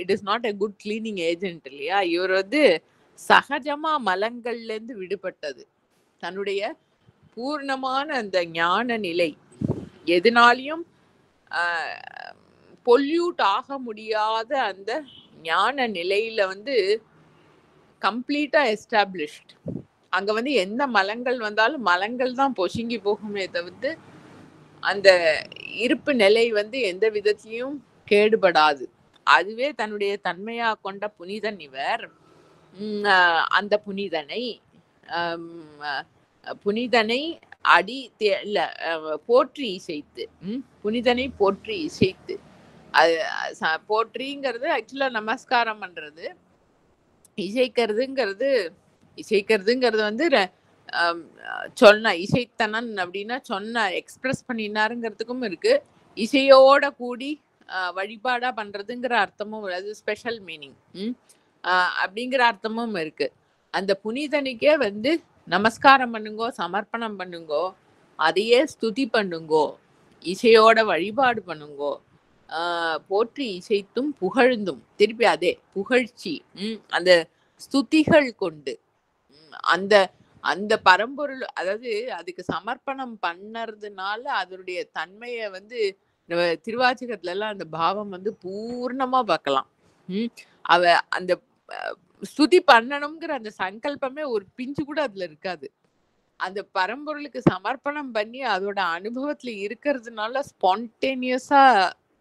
it is not a good cleaning agent இல்லையா. இவர் வந்து சகஜமா மலங்கள்ல இருந்து விடுபட்டது, தன்னுடைய பூர்ணமான அந்த ஞான நிலை, எதுனாலையும் பொல்யூட் ஆக முடியாத அந்த ஞான நிலையில வந்து கம்ப்ளீட்டா எஸ்டாப்ளிஷ்ட். அங்க வந்து எந்த மலங்கள் வந்தாலும் மலங்கள் தான் பொசுங்கி போகுமே தவிர்த்து அந்த இருப்பு நிலை வந்து எந்த விதத்திலையும் கேடுபடாது. அதுவே தன்னுடைய தன்மையா கொண்ட புனிதன் இவர். அந்த புனிதனை அடி இல்ல போற்றி இசைத்து, புனிதனை போற்றி இசைத்து. அது போற்றிங்கிறது ஆக்சுவலா நமஸ்காரம் பண்றது. இசைக்கிறதுங்கிறது வந்து சொன்ன இசைத்தனன் அப்படின்னா சொன்ன எக்ஸ்பிரஸ் பண்ணினாருங்கிறதுக்கும் இருக்கு. இசையோட கூடி வழிபாடா பண்றதுங்கிற அர்த்தமும், அது ஸ்பெஷல் மீனிங் அப்படிங்கிற அர்த்தமும் இருக்கு. அந்த புனிதனுக்கே வந்து நமஸ்காரம் பண்ணுங்கோ, சமர்ப்பணம் பண்ணுங்கோ, அதையே ஸ்துதி பண்ணுங்கோ, இசையோட வழிபாடு பண்ணுங்கோ. போற்றி இசைத்தும் புகழ்ந்தும், திருப்பி அதே புகழ்ச்சி, அந்த ஸ்துதிகள் கொண்டு அந்த அந்த பரம்பொருள், அதாவது அதுக்கு சமர்ப்பணம் பண்ணறதுனால அதனுடைய தன்மையை வந்து திருவாச்சகத்துல எல்லாம் அந்த பாவம் வந்து பூர்ணமா பார்க்கலாம். அவ அந்த ஸ்துதி பண்ணணுங்கிற அந்த சங்கல்பமே ஒரு பிஞ்சு கூட அதுல இருக்காது. அந்த பரம்பொருளுக்கு சமர்ப்பணம் பண்ணி அதோட அனுபவத்துல இருக்கிறதுனால ஸ்பான்டேனியஸா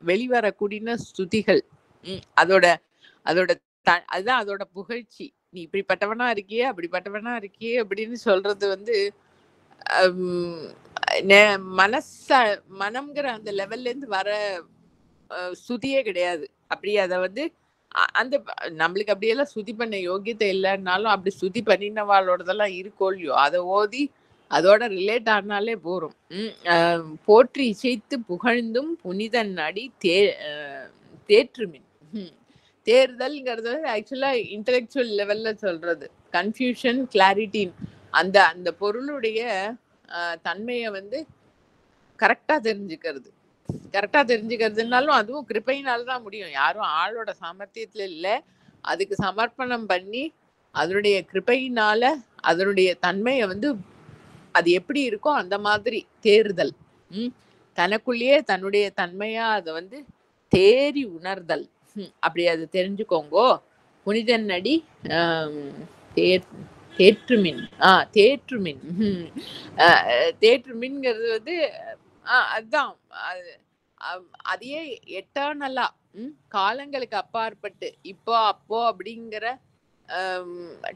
வெளிவரக்கூடிய ஸ்துதிகள். அதோட அதோட அதுதான் அதோட புகழ்ச்சி. நீ இப்படிப்பட்டவனா இருக்கியே, அப்படிப்பட்டவனா இருக்கியே அப்படின்னு சொல்றது வந்து மனம்ங்கிற அந்த லெவல்ல இருந்து வர ஸ்துதியே கிடையாது. அப்படி அத வந்து அந்த நம்மளுக்கு அப்படியெல்லாம் ஸ்துதி பண்ண யோகியத்தை இல்லைன்னாலும் அப்படி ஸ்துதி பண்ணினவாளோடதெல்லாம் இருக்கோ இல்லையோ அதை ஓதி அதோட ரிலேட் ஆனாலே போறோம். போற்றி இசைத்து புகழ்ந்தும் புனிதன் அடி தேற்றுமின். தேர்தல்ங்கிறது ஆக்சுவலா இன்டெலெக்சுவல் லெவல்ல சொல்றது. கன்ஃபியூஷன் கிளாரிட்டின் அந்த அந்த பொருளுடைய தன்மையை வந்து கரெக்டா தெரிஞ்சுக்கிறது. கரெக்டா தெரிஞ்சுக்கிறதுனாலும் அதுவும் கிருபையினால்தான் முடியும். யாரும் ஆளோட சாமர்த்தியத்துல இல்ல. அதுக்கு சமர்ப்பணம் பண்ணி அதனுடைய கிருபையினால அதனுடைய தன்மையை வந்து அது எப்படி இருக்கோ அந்த மாதிரி தேறுதல். தனக்குள்ளேயே தன்னுடைய தன்மையா அதை வந்து தேறி உணர்தல். அப்படி அது தெரிஞ்சுக்கோங்கோ. புனிதன் அடி தேற்றுமின். தேற்றுமின். தேற்றுமின்ங்கிறது வந்து அதுதான் அதையே எட்டர்னலா காலங்களுக்கு அப்பாற்பட்டு இப்போ அப்போ அப்படிங்கிற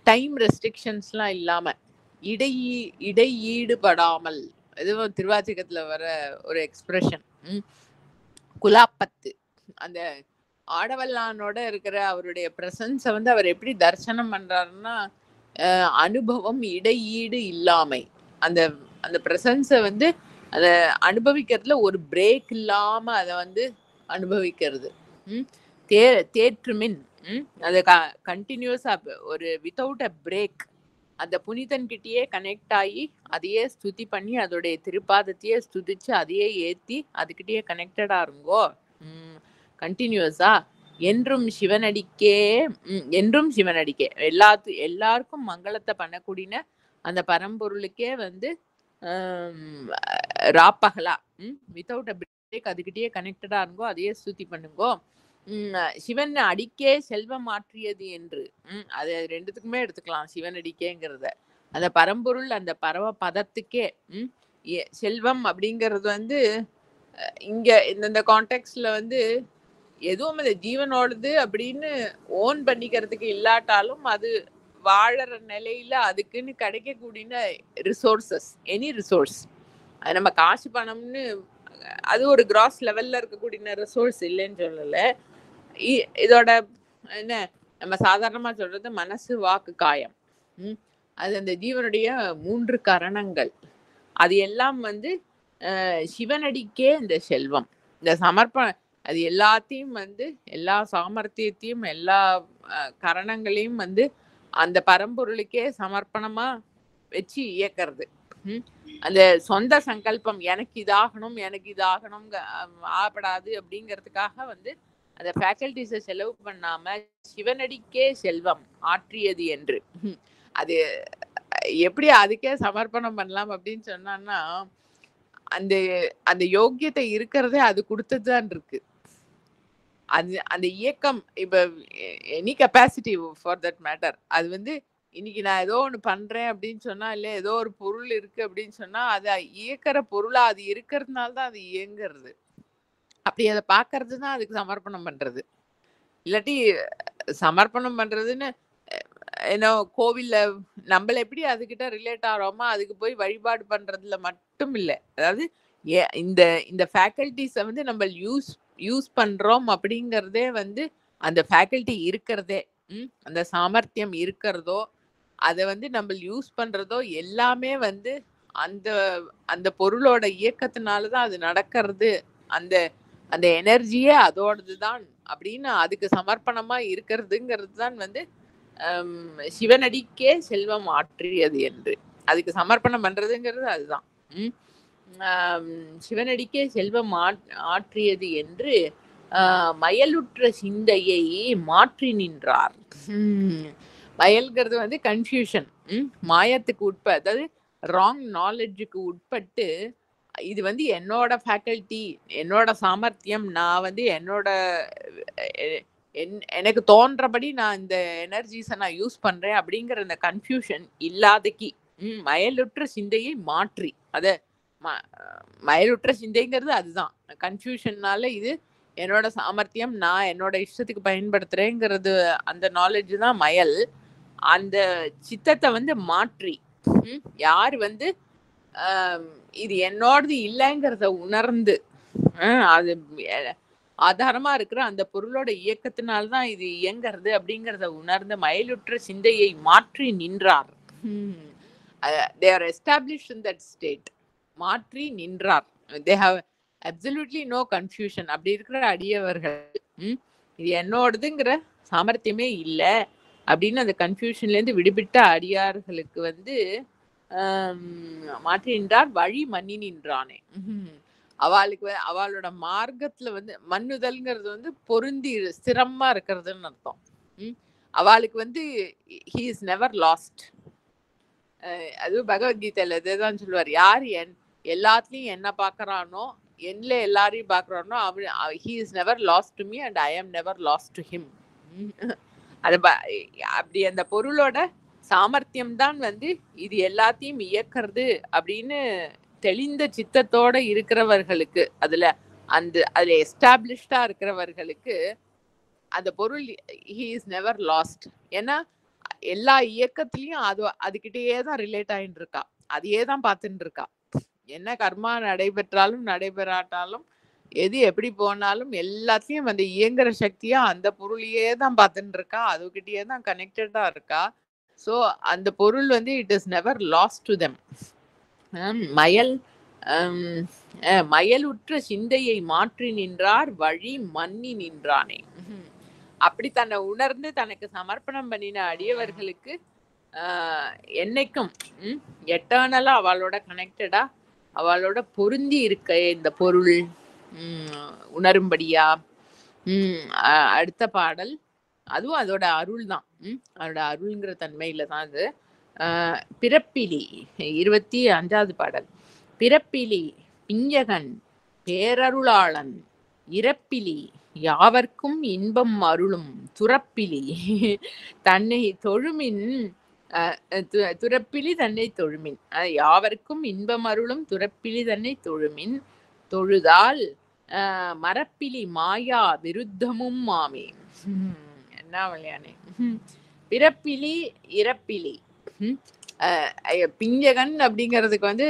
டைம் ரெஸ்ட்ரிக்ஷன்ஸ்லாம் இல்லாம இடையீடுபடாமல், எதுவும் திருவாச்சகத்துல வர ஒரு எக்ஸ்பிரஷன். குலாப்பத்து அந்த ஆடவல்லானோட இருக்கிற அவருடைய பிரசன்ஸை வந்து அவர் எப்படி தரிசனம் பண்றாருன்னா அனுபவம் இடையீடு இல்லாமை. அந்த அந்த பிரசன்ஸை வந்து அதை அனுபவிக்கிறதுல ஒரு பிரேக் இல்லாம அதை வந்து அனுபவிக்கிறது. தேற்றுமின் அது கண்டினியூஸா ஒரு வித்தவுட் அ பிரேக் அந்த புனிதன் கிட்டேயே கனெக்ட் ஆகி அதையே ஸ்துதி பண்ணி அதோடைய திருப்பாதத்தையே ஸ்துதிச்சு அதையே ஏத்தி அதுக்கிட்டேயே கனெக்டடா இருங்கோ. கண்டினியூஸா என்றும் சிவனடிக்கே என்றும் சிவனடிக்கே எல்லாருக்கும் மங்களத்தை பண்ணக்கூடிய அந்த பரம்பொருளுக்கே வந்து ராப்பகலா வித்தவுட் அ பிரேக் அதுக்கிட்டேயே கனெக்டடா இருங்கோ, அதையே ஸ்துதி பண்ணுங்கோ. சிவன் அடிக்கே செல்வம் மாற்றியது என்று அது ரெண்டுத்துக்குமே எடுத்துக்கலாம். சிவன் அடிக்கேங்கிறத அந்த பரம்பொருள் அந்த பரவ பதத்துக்கே செல்வம் அப்படிங்கிறது வந்து இங்க இந்த கான்டெக்ட்ல வந்து எதுவும் அந்த ஜீவனோடது அப்படின்னு ஓன் பண்ணிக்கிறதுக்கு இல்லாட்டாலும் அது வாழற நிலையில அதுக்குன்னு கிடைக்கக்கூடிய ரிசோர்சஸ், எனி ரிசோர்ஸ். அது நம்ம காசு பணம்னு அது ஒரு கிராஸ் லெவல்ல இருக்கக்கூடிய ரிசோர்ஸ் இல்லைன்னு சொல்லல. இதோட என்ன நம்ம சாதாரணமா சொல்றது மனசு வாக்கு காயம். அது அந்த ஜீவனுடைய 3 கரணங்கள். அது எல்லாம் வந்து சிவனடிக்கே இந்த செல்வம், இந்த சமர்ப்பணம், அது எல்லாத்தையும் வந்து எல்லா சாமர்த்தியத்தையும் எல்லா கரணங்களையும் வந்து அந்த பரம்பொருளுக்கே சமர்ப்பணமா வச்சு இயக்கிறது. அந்த சொந்த சங்கல்பம் எனக்கு இதாகணும் எனக்கு இதாகணும் ஆகப்படாது அப்படிங்கிறதுக்காக வந்து அந்த ஃபேக்கல்டிஸை செலவு பண்ணாம சிவனடிக்கே செல்வம் ஆற்றியது என்று அது எப்படி அதுக்கே சமர்ப்பணம் பண்ணலாம் அப்படின்னு சொன்னான்னா அந்த அந்த யோக்கியத்தை இருக்கிறதே அது கொடுத்ததுதான் இருக்கு. அது அந்த இயக்கம் இப்ப any capacity for that matter அது வந்து இன்னைக்கு நான் ஏதோ ஒன்று பண்றேன் அப்படின்னு சொன்னா இல்ல ஏதோ ஒரு பொருள் இருக்கு அப்படின்னு சொன்னா அது இயக்கிற பொருளா அது இருக்கிறதுனால தான் அது இயங்குறது. அப்படி அதை பாக்குறது தான் அதுக்கு சமர்ப்பணம் பண்றது. இல்லாட்டி சமர்ப்பணம் பண்றதுன்னு ஏன்னோ கோவில்ல நம்மள எப்படி அதுகிட்ட ரிலேட் ஆகிறோமோ அதுக்கு போய் வழிபாடு பண்றதுல மட்டும் இல்லை. அதாவது இந்த இந்த ஃபேக்கல்டிஸை வந்து நம்ம யூஸ் பண்றோம் அப்படிங்கிறதே வந்து அந்த ஃபேக்கல்டி இருக்கிறதே அந்த சாமர்த்தியம் இருக்கிறதோ அதை வந்து நம்ம யூஸ் பண்றதோ எல்லாமே வந்து அந்த அந்த பொருளோட இயக்கத்தினாலதான் அது நடக்கிறது. அந்த அந்த எனர்ஜியே அதோடது தான் அப்படின்னு அதுக்கு சமர்ப்பணமா இருக்கிறதுங்கிறது தான் வந்து சிவனடிக்கே செல்வம் ஆற்றியது என்று அதுக்கு சமர்ப்பணம் பண்றதுங்கிறது அதுதான். சிவனடிக்கே செல்வம் ஆற்றியது என்று மயலுற்ற சிந்தையை மாற்றி நின்றார். மயல்கிறது வந்து கன்ஃபியூஷன், மாயத்துக்கு அதாவது ராங் நாலேஜுக்கு உட்பட்டு இது வந்து என்னோட ஃபேக்கல்டி என்னோட சாமர்த்தியம் நான் வந்து என்னோட எனக்கு தோன்றபடி நான் இந்த எனர்ஜிஸை நான் யூஸ் பண்றேன் அப்படிங்கிற இந்த கன்ஃபியூஷன் இல்லாதக்கி மயலுற்ற சிந்தையை மாற்றி அத மயலுற்ற சிந்தைங்கிறது அதுதான். கன்ஃபியூஷன்னால இது என்னோட சாமர்த்தியம், நான் என்னோட இஷ்டத்துக்கு பயன்படுத்துறேங்கிறது அந்த நாலேஜ் தான் மயல். அந்த சித்தத்தை வந்து மாற்றி யார் வந்து இது என்னோடது இல்லைங்கிறத உணர்ந்து அது ஆதாரமா இருக்கிற அந்த பொருளோட இயக்கத்தினால்தான் இது இயங்கிறது அப்படிங்கறத உணர்ந்த மயலுற்ற சிந்தையை மாற்றி நின்றார். they are established in that state. மாற்றி நின்றார். they have absolutely no confusion. அப்படி இருக்கிற அடியவர்கள் இது என்னோடதுங்கிற சாமர்த்தியமே இல்லை அப்படின்னு அந்த கன்ஃபியூஷன்ல இருந்து விடுபட்ட அடியார்களுக்கு வந்து மாற்றி நின்றார். வழி மன்னி நின்றானே. அவளுக்கு அவளோட மார்க்கத்துல வந்து மன்னுதல்ங்கிறது வந்து பொருந்தி ஸ்திரமா இருக்கிறதுன்னு அர்த்தம். அவளுக்கு வந்து he is never lost. அது பகவத்கீதையில இதுதான் சொல்லுவார். யார் எல்லாத்துலயும் என்ன பாக்குறானோ, என்னல எல்லாரையும் பாக்குறானோ he is never lost to me and I am never lost to him. அது அப்படி அந்த பொருளோட சாமர்த்தியம் தான் வந்து இது எல்லாத்தையும் இயக்கிறது அப்படின்னு தெளிந்த சித்தத்தோட இருக்கிறவர்களுக்கு, அதுல எஸ்டாப்ளிஷ்டா இருக்கிறவர்களுக்கு அந்த பொருள் he is never lost. ஏன்னா எல்லா இயக்கத்திலயும் அதுகிட்டயே தான் ரிலேட் ஆயிட்டு இருக்கா, அதையே தான் பார்த்துட்டு இருக்கா. என்ன கர்மா நடைபெற்றாலும் நடைபெறாட்டாலும் எது எப்படி போனாலும் எல்லாத்தையும் அந்த இயங்குற சக்தியா அந்த பொருளையே தான் பார்த்துட்டு இருக்கா, அதுகிட்டயே தான் கனெக்டடா இருக்கா. ஸோ அந்த பொருள் வந்து it is never lost to them. மயலுற்ற சிந்தையை மாற்றி நின்றார், வழி மன்னி நின்றானே. அப்படி தன்னை உணர்ந்து தனக்கு சமர்ப்பணம் பண்ணின அடியவர்களுக்கு என்னைக்கும் எட்டர்னலா அவளோட கனெக்டடா அவளோட பொருந்தி இருக்க இந்த பொருள் உணரும்படியா. அடுத்த பாடல் அதுவும் அதோட அருள் தான். அதோட அருள்ங்கிற தன்மையில தான் அது. பிறப்பிலி 25வது பாடல். பிறப்பிலி பிஞ்சகன் பேரருளாளன் இறப்பிலி யாவர்க்கும் இன்பம் அருளும் துறப்பிலி தன்னை தொழுமின் துறப்பிலி தன்னை தொழுமின் யாவர்க்கும் இன்பம் அருளும் துறப்பிலி தன்னை தொழுமின் தொழுதால் மரப்பிலி மாயா விருத்தமும் மாமே. என்ன வழியானே. பிறப்பிலி இறப்பிலி பிஞ்சகன் அப்படிங்கிறதுக்கு வந்து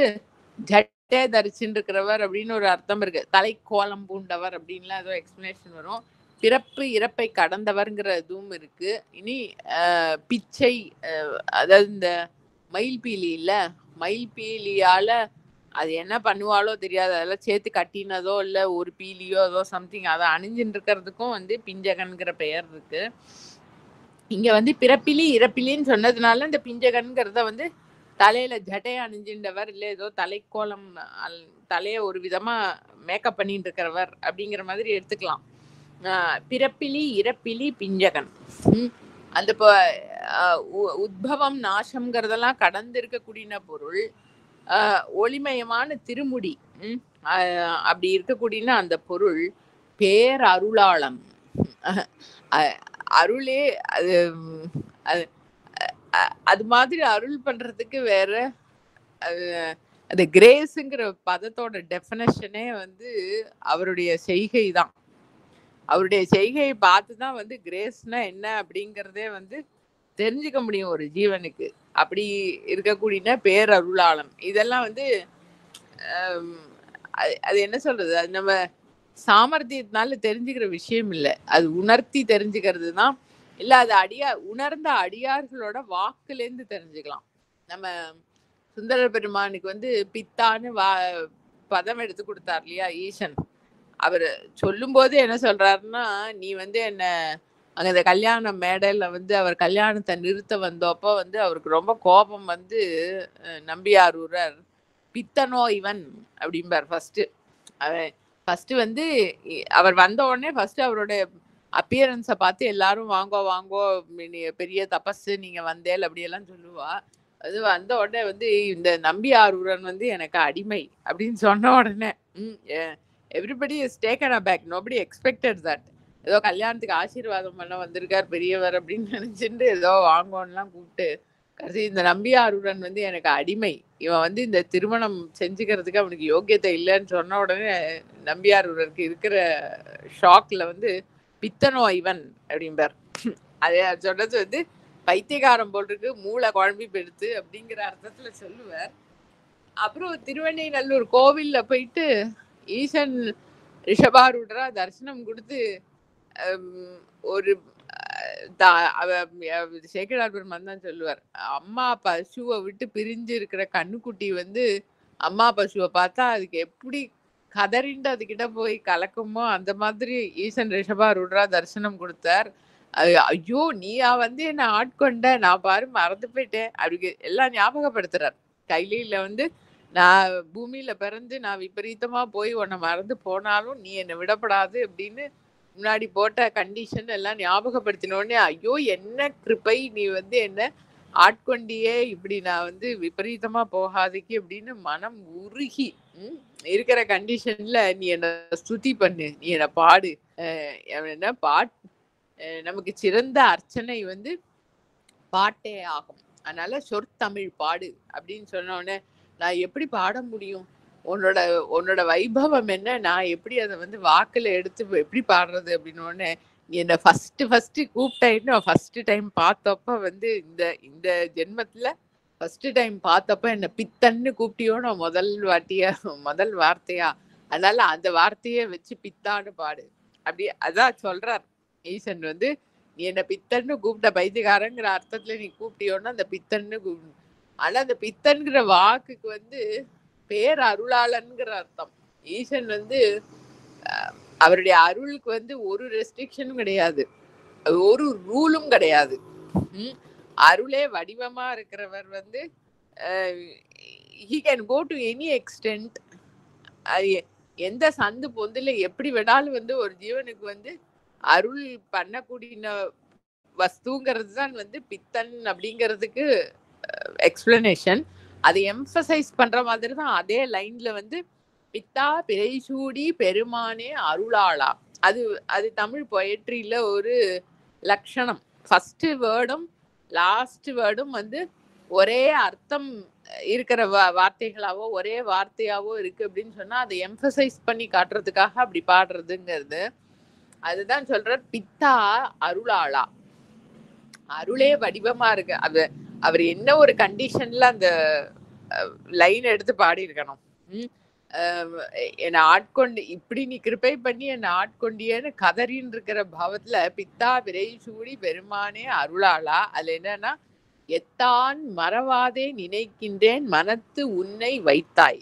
ஜட்டே தரிச்சுட்டு இருக்கிறவர் அப்படின்னு ஒரு அர்த்தம் இருக்கு. தலை கோலம் பூண்டவர் அப்படின்லாம் ஏதோ எக்ஸ்பிளனேஷன் வரும். பிறப்பு இறப்பை கடந்தவர்ங்கிற இதுவும் இருக்கு. இனி பிச்சை, அதாவது இந்த மயில்பீலி இல்ல, மயில்பீலியால அது என்ன பண்ணுவாளோ தெரியாது, அதெல்லாம் சேர்த்து கட்டினதோ இல்ல ஒரு பீலியோ ஏதோ சம்திங் அதை அணிஞ்சுட்டு இருக்கிறதுக்கும் வந்து பிஞ்சகன்கிற பெயர் இருக்கு. இங்க வந்து பிறப்பிலி இறப்பிலின்னு சொன்னதுனால இந்த பிஞ்சகன்கிறத வந்து தலையில ஜட்டையை அணிஞ்சின்றவர் இல்ல ஏதோ தலைக்கோலம் தலைய ஒரு விதமா மேக்கப் பண்ணிட்டு இருக்கிறவர் அப்படிங்கிற மாதிரி எடுத்துக்கலாம். பிறப்பிலி இறப்பிலி பிஞ்சகன். அந்த உத்பவம் நாசம்ங்கிறதெல்லாம் கடந்து இருக்கக்கூடிய பொருள். ஒளிமயமான திருமுடி அப்படி இருக்கக்கூடிய அந்த பொருள் பேரருளாளன். அருளே அது மாதிரி அருள் பண்றதுக்கு வேற அது கிரேஸுங்கிற பதத்தோட டெஃபினேஷனே வந்து அவருடைய செய்கை தான். அவருடைய செய்கையை பார்த்துதான் வந்து கிரேஸ்னா என்ன அப்படிங்கிறதே வந்து தெரிஞ்சுக்க முடியும் ஒரு ஜீவனுக்கு. அப்படி இருக்கக்கூடிய பேரருளாளன். இதெல்லாம் வந்து அது என்ன சொல்றது, அது நம்ம சாமர்த்தியத்தினால தெரிஞ்சுக்கிற விஷயம் இல்லை, அது உணர்த்தி தெரிஞ்சுக்கிறது தான். இல்ல அது உணர்ந்த அடியார்களோட வாக்குலேருந்து தெரிஞ்சுக்கலாம். நம்ம சுந்தர பெருமானுக்கு வந்து பித்தான்னு பதம் எடுத்து கொடுத்தார் இல்லையா ஈசன். அவர் சொல்லும் போது என்ன சொல்றாருன்னா, நீ வந்து என்ன அங்க இந்த கல்யாண மேடையில வந்து அவர் கல்யாணத்தை நிறுத்த வந்தப்போ வந்து அவருக்கு ரொம்ப கோபம் வந்து நம்பியாரூரர் பித்தனோ இவன் அப்படிம்பார். ஃபர்ஸ்ட் வந்து அவர் வந்த உடனே ஃபர்ஸ்ட் அவருடைய அப்பியரன்ஸை பார்த்து எல்லாரும் வாங்கோ வாங்கோ பெரிய தபஸ் நீங்க வந்தேல் அப்படியெல்லாம் சொல்லுவா. அது வந்த உடனே வந்து இந்த நம்பியாரூரன் வந்து எனக்கு அடிமை அப்படின்னு சொன்ன உடனே everybody is taken aback. Nobody expected that. ஏதோ கல்யாணத்துக்கு ஆசீர்வாதம் பண்ண வந்திருக்கார் பெரியவர் அப்படின்னு நினைச்சுட்டு ஏதோ வாங்கோன்னுலாம் கூப்பிட்டு கடைசி இந்த நம்பியாரூரன் வந்து எனக்கு அடிமை, இவன் வந்து இந்த திருமணம் செஞ்சுக்கிறதுக்கு அவனுக்கு யோக்கியத்தை இல்லைன்னு சொன்ன உடனே நம்பியாரூரருக்கு இருக்கிற ஷாக்ல வந்து பித்தனோ இவன் அப்படிம்பார். அது சொன்னது வந்து பைத்தியகாரம் போட்டிருக்கு, மூளை குழம்பி பெடுத்து அப்படிங்கிற அர்த்தத்துல சொல்லுவார். அப்புறம் திருவெண்ணைநல்லூர் கோவில்ல போயிட்டு ஈசன் ரிஷபாரூடரா தரிசனம் கொடுத்து ஒரு சேக்கிழார் பெருமான் தான் சொல்லுவார், அம்மா பசுவை விட்டு பிரிஞ்சு இருக்கிற கண்ணுக்குட்டி வந்து அம்மா பசுவை பார்த்தா அதுக்கு எப்படி கதறிண்டு அதுகிட்ட போய் கலக்குமோ அந்த மாதிரி ஈசன் ரிஷபாரூடரா தரிசனம் கொடுத்தார். ஐயோ நீயா வந்து என்ன ஆட்கொண்ட, நான் பாரு மறந்து போயிட்டேன் அப்படி எல்லாம் ஞாபகப்படுத்துறார். கைலியில வந்து நான் பூமியில பிறந்து நான் விபரீதமா போய் உன்னை மறந்து போனாலும் நீ என்னை விடப்படாது அப்படின்னு முன்னாடி போட்ட கண்டிஷன் எல்லாம் ஞாபகப்படுத்தினோடனே ஐயோ என்ன கிருப்பை, நீ வந்து என்ன ஆட்கொண்டியே, இப்படி நான் வந்து விபரீதமா போகாதுக்கு அப்படின்னு மனம் உருகி இருக்கிற கண்டிஷன்ல நீ என்ன ஸ்துதி பண்ணு, நீ என்ன பாடு, என்ன நமக்கு சிறந்த அர்ச்சனை வந்து பாட்டே ஆகும், அதனால சொற்தமிழ் பாடு அப்படின்னு சொன்ன உடனே நான் எப்படி பாட முடியும், உன்னோட வைபவம் என்ன, நான் எப்படி அதை வந்து வாக்குல எடுத்து எப்படி பாடுறது அப்படின்னு உடனே நீ என்ன ஃபர்ஸ்ட் கூப்பிட்டேன்னு ஃபர்ஸ்ட் டைம் பார்த்தப்ப வந்து இந்த ஜென்மத்துல ஃபர்ஸ்ட் டைம் பார்த்தப்ப என்ன பித்தன்னு கூப்பிட்டியோன்னு முதல் வார்த்தையா, அதனால அந்த வார்த்தையே வச்சு பித்தான்னு பாடு அப்படி அதான் சொல்றார் ஈசன் வந்து, நீ என்ன பித்தன்னு கூப்பிட்ட பைத்தியக்காரங்கிற அர்த்தத்துல நீ கூப்பிட்டியோன்னா அந்த பித்தன்னு கூப்பிடு. ஆனா அந்த பித்தன்கிற வாக்குக்கு வந்து பேர் அருளாளன்கிற அர்த்தம். ஈசன் வந்து அவருடைய அருளுக்கு வந்து ஒரு ரெஸ்ட்ரிக்ஷனும் கிடையாது, ஒரு ரூலும் கிடையாது. அருளே வடிவமா இருக்கிறவர் வந்து he can go to any extent. எந்த சந்து பொந்துல எப்படி வேணாலும் வந்து ஒரு ஜீவனுக்கு வந்து அருள் பண்ணக்கூடிய வஸ்துங்கிறது தான் வந்து பித்தன் அப்படிங்கிறதுக்கு எக்ஸ்பிளனேஷன். அதை எம்பசைஸ் பண்ற மாதிரி தான் அதே லைன்ல வந்து பித்தா பிறைசூடி பெருமானே அருளாளா, அது தமிழ் பொயட்ரியில ஒரு லட்சணம். ஃபர்ஸ்ட் வேர்டும் லாஸ்ட் வேர்டும் வந்து ஒரே அர்த்தம் இருக்கிற வார்த்தைகளாவோ ஒரே வார்த்தையாவோ இருக்கு அப்படின்னு சொன்னா அதை எம்பசைஸ் பண்ணி காட்டுறதுக்காக அப்படி பாடுறதுங்கிறது. அதுதான் சொல்ற பித்தா அருளாளா, அருளே வடிவமா இருக்கு. அவர் என்ன ஒரு கண்டிஷன்ல அந்த லைன் எடுத்து பாடி இருக்கணும். என்னை ஆட்கொண்டு இப்படி நீ கிருப்பை பண்ணி என்னை ஆட்கொண்டியேன்னு கதறின்னு இருக்கிற பாவத்துல பித்தா விரை சூடி பெருமானே அருளாளா, அதுல என்னன்னா எத்தான் மறவாதே நினைக்கின்றேன் மனத்து உன்னை வைத்தாய்,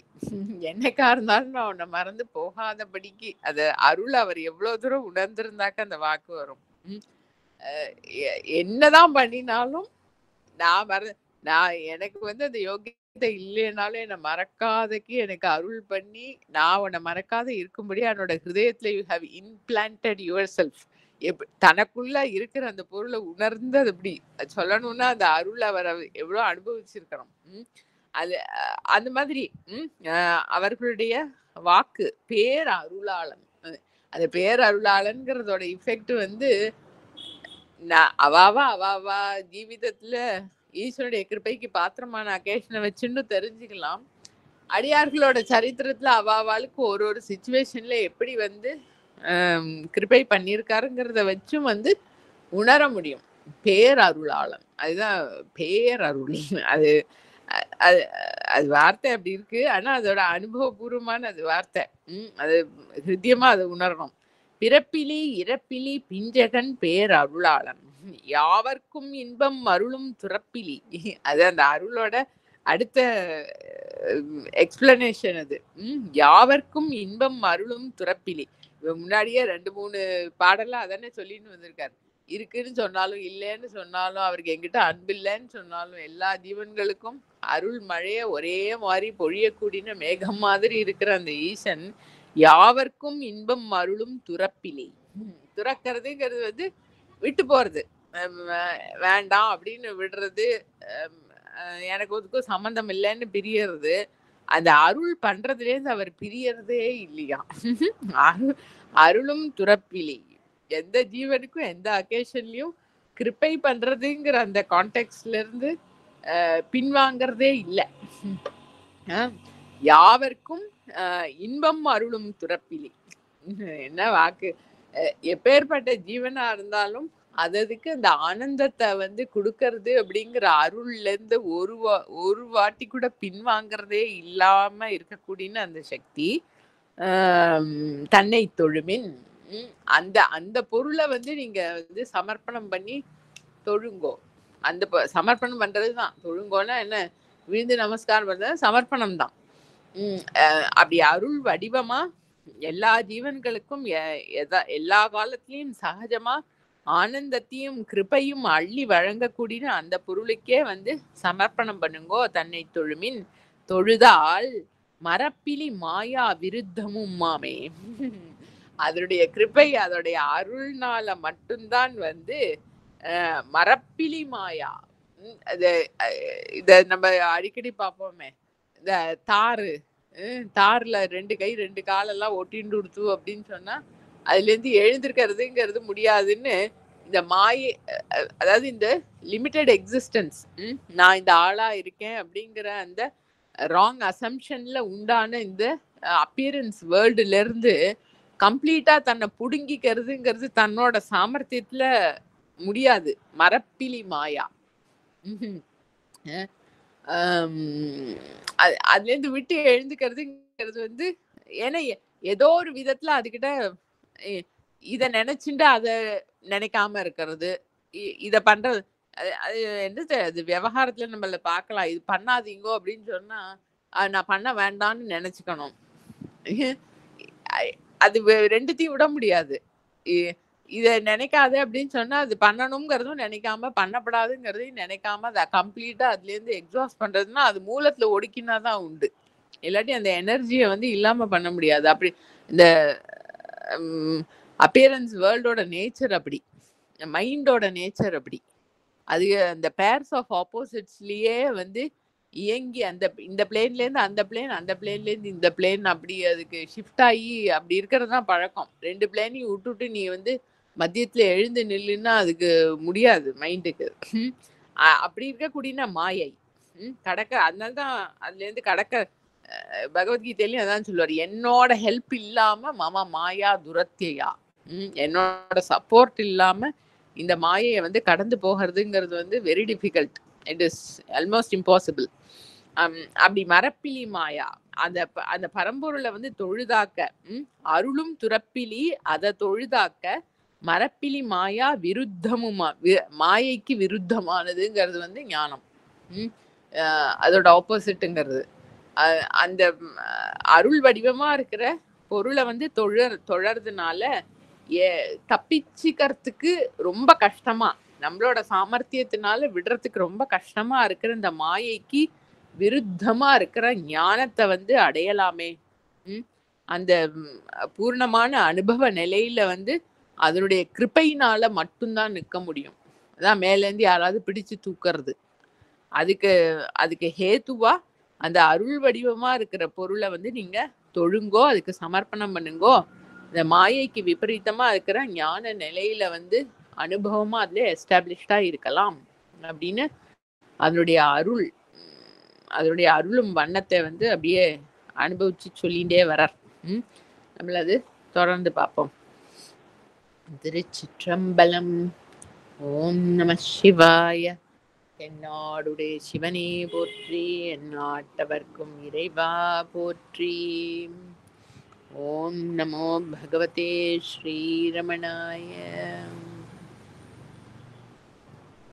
என்னைக்கா இருந்தாலும் நான் உன்னை மறந்து போகாதபடிக்கு அது அருள் அவர் எவ்வளவு தூரம் உணர்ந்திருந்தாக்க அந்த வாக்கு வரும். என்னதான் பண்ணினாலும் நான் எனக்கு வந்து அந்த யோகியத்தை இல்லைனாலும் என்னை மறக்காதக்கு எனக்கு அருள் பண்ணி நான் உன்னை மறக்காத இருக்கும்படி என்னோட ஹிருதயத்துல you have implanted yourself. தனக்குள்ள இருக்கிற அந்த பொருளை உணர்ந்து அது எப்படி சொல்லணும்னா அந்த அருள் அவர் எவ்வளவு அனுபவிச்சிருக்கணும். அது அந்த மாதிரி அவர்களுடைய வாக்கு பேர் அருளாளன். அந்த பேர் அருளாளன்கிறதோட இஃபெக்ட் வந்து அவாவா ஜீவிதத்துல ஈஸ்வருடைய கிருப்பைக்கு பாத்திரமான அகேஷனை வச்சுன்னு தெரிஞ்சுக்கலாம். அடியார்களோட சரித்திரத்துல அவாவாளுக்கு ஒரு சிச்சுவேஷன்ல எப்படி வந்து கிருப்பை பண்ணியிருக்காருங்கிறத வச்சும் வந்து உணர முடியும். பேரருளாளன், அதுதான் பேரருள். அது அது வார்த்தை அப்படி இருக்கு, ஆனா அதோட அனுபவபூர்வமான அது வார்த்தை. அது ஹிருத்தியமா அதை உணரணும். பிறப்பிலி இறப்பிலி பிஞ்சகன் பேரருளாளன், யாவர்க்கும் இன்பம் அருளும் துறப்பிலி. அது அந்த அருளோட அடுத்த எக்ஸ்பிளனேஷன். அது யாவர்க்கும் இன்பம் அருளும் துறப்பிலி. முன்னாடியே 2-3 பாடலாம் அதானே சொல்லின்னு வந்திருக்காரு. இருக்குன்னு சொன்னாலும் இல்லைன்னு சொன்னாலும் அவருக்கு எங்கிட்ட அன்பு இல்லைன்னு சொன்னாலும் எல்லா ஜீவன்களுக்கும் அருள் மழைய ஒரே மாதிரி பொழியக்கூடிய மேகம் மாதிரி இருக்கிற அந்த ஈசன் யாவர்க்கும் இன்பம் அருளும் துறப்பிலி. துறக்கிறதுங்கிறது வந்து விட்டு போறது, வேண்டாம் அப்படின்னு விடுறது, எனக்கு ஒதுக்கும் சம்பந்தம் இல்லைன்னு பிரியறது. அந்த அருள் பண்றதுலேருந்து அவர் பிரியறதே இல்லையா. அருளும் துறப்பிலி. எந்த ஜீவனுக்கும் எந்த அகேஷன்லயும் கிருப்பை பண்றதுங்கிற அந்த கான்டெக்ட்ல இருந்து பின்வாங்கறதே இல்லை. யாவர்க்கும் இன்பம் அருளும் துறப்பிலி. என்ன வாக்கு! எப்பேற்பட்ட ஜீவனா இருந்தாலும் அதுக்கு அந்த ஆனந்தத்தை வந்து கொடுக்கறது அப்படிங்கிற அருள்ல இருந்து ஒரு வாட்டி கூட பின்வாங்கறதே இல்லாம இருக்கக்கூடிய அந்த சக்தி தன்னை தொழுமின். அந்த அந்த பொருளை வந்து நீங்க வந்து சமர்ப்பணம் பண்ணி தொழுங்கோ. அந்த சமர்ப்பணம் பண்றதுதான் தொழுங்கோன்னா என்ன, விழுந்து நமஸ்காரம் பண்றது சமர்ப்பணம் தான். அப்படி அருள் வடிவமா எல்லா ஜீவன்களுக்கும் எல்லா காலத்திலயும் சகஜமா ஆனந்தத்தையும் கிருபையும் அள்ளி வழங்கக்கூடிய அந்த பொருளுக்கே வந்து சமர்ப்பணம் பண்ணுங்கோ. தன்னை தொழுமின் தொழுதால் மரப்பிலி மாயா விருத்தமும் மாமே. அதனுடைய கிருபை அதோடைய அருள்னால மட்டும்தான் வந்து மரப்பிலி மாயா. இத நம்ம அடிக்கடி பார்ப்போமே, இந்த தாறுல 2 கை 2 காலெல்லாம் ஒட்டின்னு கொடுத்து அப்படின்னு சொன்னா அதுல இருந்து எழுந்திருக்கிறதுங்கிறது முடியாதுன்னு இந்த மாயை, அதாவது இந்த லிமிட்டெட் எக்ஸிஸ்டன்ஸ், நான் இந்த ஆளா இருக்கேன் அப்படிங்கிற அந்த ராங் அசம்ஷன்ல உண்டான இந்த அப்பியரன்ஸ் வேர்ல்டுல இருந்து கம்ப்ளீட்டா தன்னை புடுங்கிக்கிறதுங்கிறது தன்னோட சாமர்த்தியத்துல முடியாது. மரப்பிலி மாயா. அதுல இருந்து விட்டு எழுந்துக்கிறதுங்கிறது வந்து, ஏன்னா ஏதோ ஒரு விதத்துல அதுகிட்ட இத நினைச்சுட்டு அத நினைக்காம இருக்கிறது, இத பண்றது. அது என்னது, அது விவகாரத்துல நம்மள பார்க்கலாம். இது பண்ணாதீங்கோ அப்படின்னு சொன்னா நான் பண்ண வேண்டாம்னு நினைச்சுக்கணும். அது ரெண்டுத்தையும் விட முடியாது. இத நினைக்காத அப்படின்னு சொன்னா அது பண்ணணுங்கிறதும் நினைக்காம, பண்ணப்படாதுங்கிறதையும் நினைக்காம அதை கம்ப்ளீட்டா அதுல இருந்து எக்ஸாஸ்ட் பண்றதுன்னா அது மூலத்துல ஒடுக்கினாதான் உண்டு. இல்லாட்டி அந்த எனர்ஜியை வந்து இல்லாம பண்ண முடியாது. அப்படி இந்த அப்பியரன்ஸ் வேர்ல்டோட நேச்சர் அப்படி, மைண்டோட நேச்சர் அப்படி. அது அந்த பேர்ஸ் ஆஃப் ஆப்போசிட்ஸ்லயே வந்து இயங்கி இந்த பிளேன்ல இருந்து அந்த பிளேன், அந்த பிளேன்ல இருந்து இந்த பிளேன், அப்படி அதுக்கு ஷிஃப்ட் ஆகி அப்படி இருக்கிறது தான் பழக்கம். 2 பிளேனையும் விட்டுட்டு நீ வந்து மத்தியத்துல எழுந்து நில்லுன்னா அதுக்கு முடியாது மைண்டுக்கு. அப்படி இருக்கக்கூடிய மாயை கடக்க. அதனால்தான் அதுல இருந்து கடக்க பகவத்கீதையிலையும் அதான் சொல்லுவார், என்னோட ஹெல்ப் இல்லாம மம மாயா துரத்தியா. என்னோட சப்போர்ட் இல்லாம இந்த மாயையை வந்து கடந்து போகிறதுங்கிறது வந்து very difficult. It is almost impossible. அப்படி மரப்பிலி மாயா அந்த பரம்பொருளை வந்து தொழுதாக்க, அருளும் துறப்பிலி அதை தொழுதாக்க மரப்பிலி மாயா விருத்தமுமா, மாயைக்கு விருத்தமானதுங்கிறது வந்து ஞானம். அதோட ஆப்போசிட்டுங்கிறது. அந்த அருள் வடிவமா இருக்கிற பொருளை வந்து தொழறதுனால தப்பிச்சுக்கிறதுக்கு ரொம்ப கஷ்டமா, நம்மளோட சாமர்த்தியத்தினால விடுறதுக்கு ரொம்ப கஷ்டமா இருக்கிற இந்த மாயைக்கு விருத்தமா இருக்கிற ஞானத்தை வந்து அடையலாமே. அந்த பூர்ணமான அனுபவ நிலையில வந்து அதனுடைய கிருபையினால மட்டும்தான் நிற்க முடியும். அதான் மேலேருந்து யாராவது பிடிச்சு தூக்குறது. அதுக்கு ஹேத்துவா அந்த அருள் வடிவமா இருக்கிற பொருளை வந்து நீங்க தொழுங்கோ, அதுக்கு சமர்ப்பணம் பண்ணுங்கோ. இந்த மாயைக்கு விபரீதமா இருக்கிற ஞான நிலையில வந்து அனுபவமா அதுல எஸ்டாப்ளிஷ்டா இருக்கலாம் அப்படின்னு அதனுடைய அருளும் வண்ணத்தை வந்து அப்படியே அனுபவிச்சு சொல்லிகிட்டே வரார். நம்மள அது தொடர்ந்து பார்ப்போம். திருச்சிற்றம்பலம். ஓம் நம சிவாய. என்னாடுடைய சிவனே போற்றி, எந்நாட்டவர்க்கும் இறைவா போற்றி. ஓம் நமோ பகவதே ஸ்ரீரமணாய.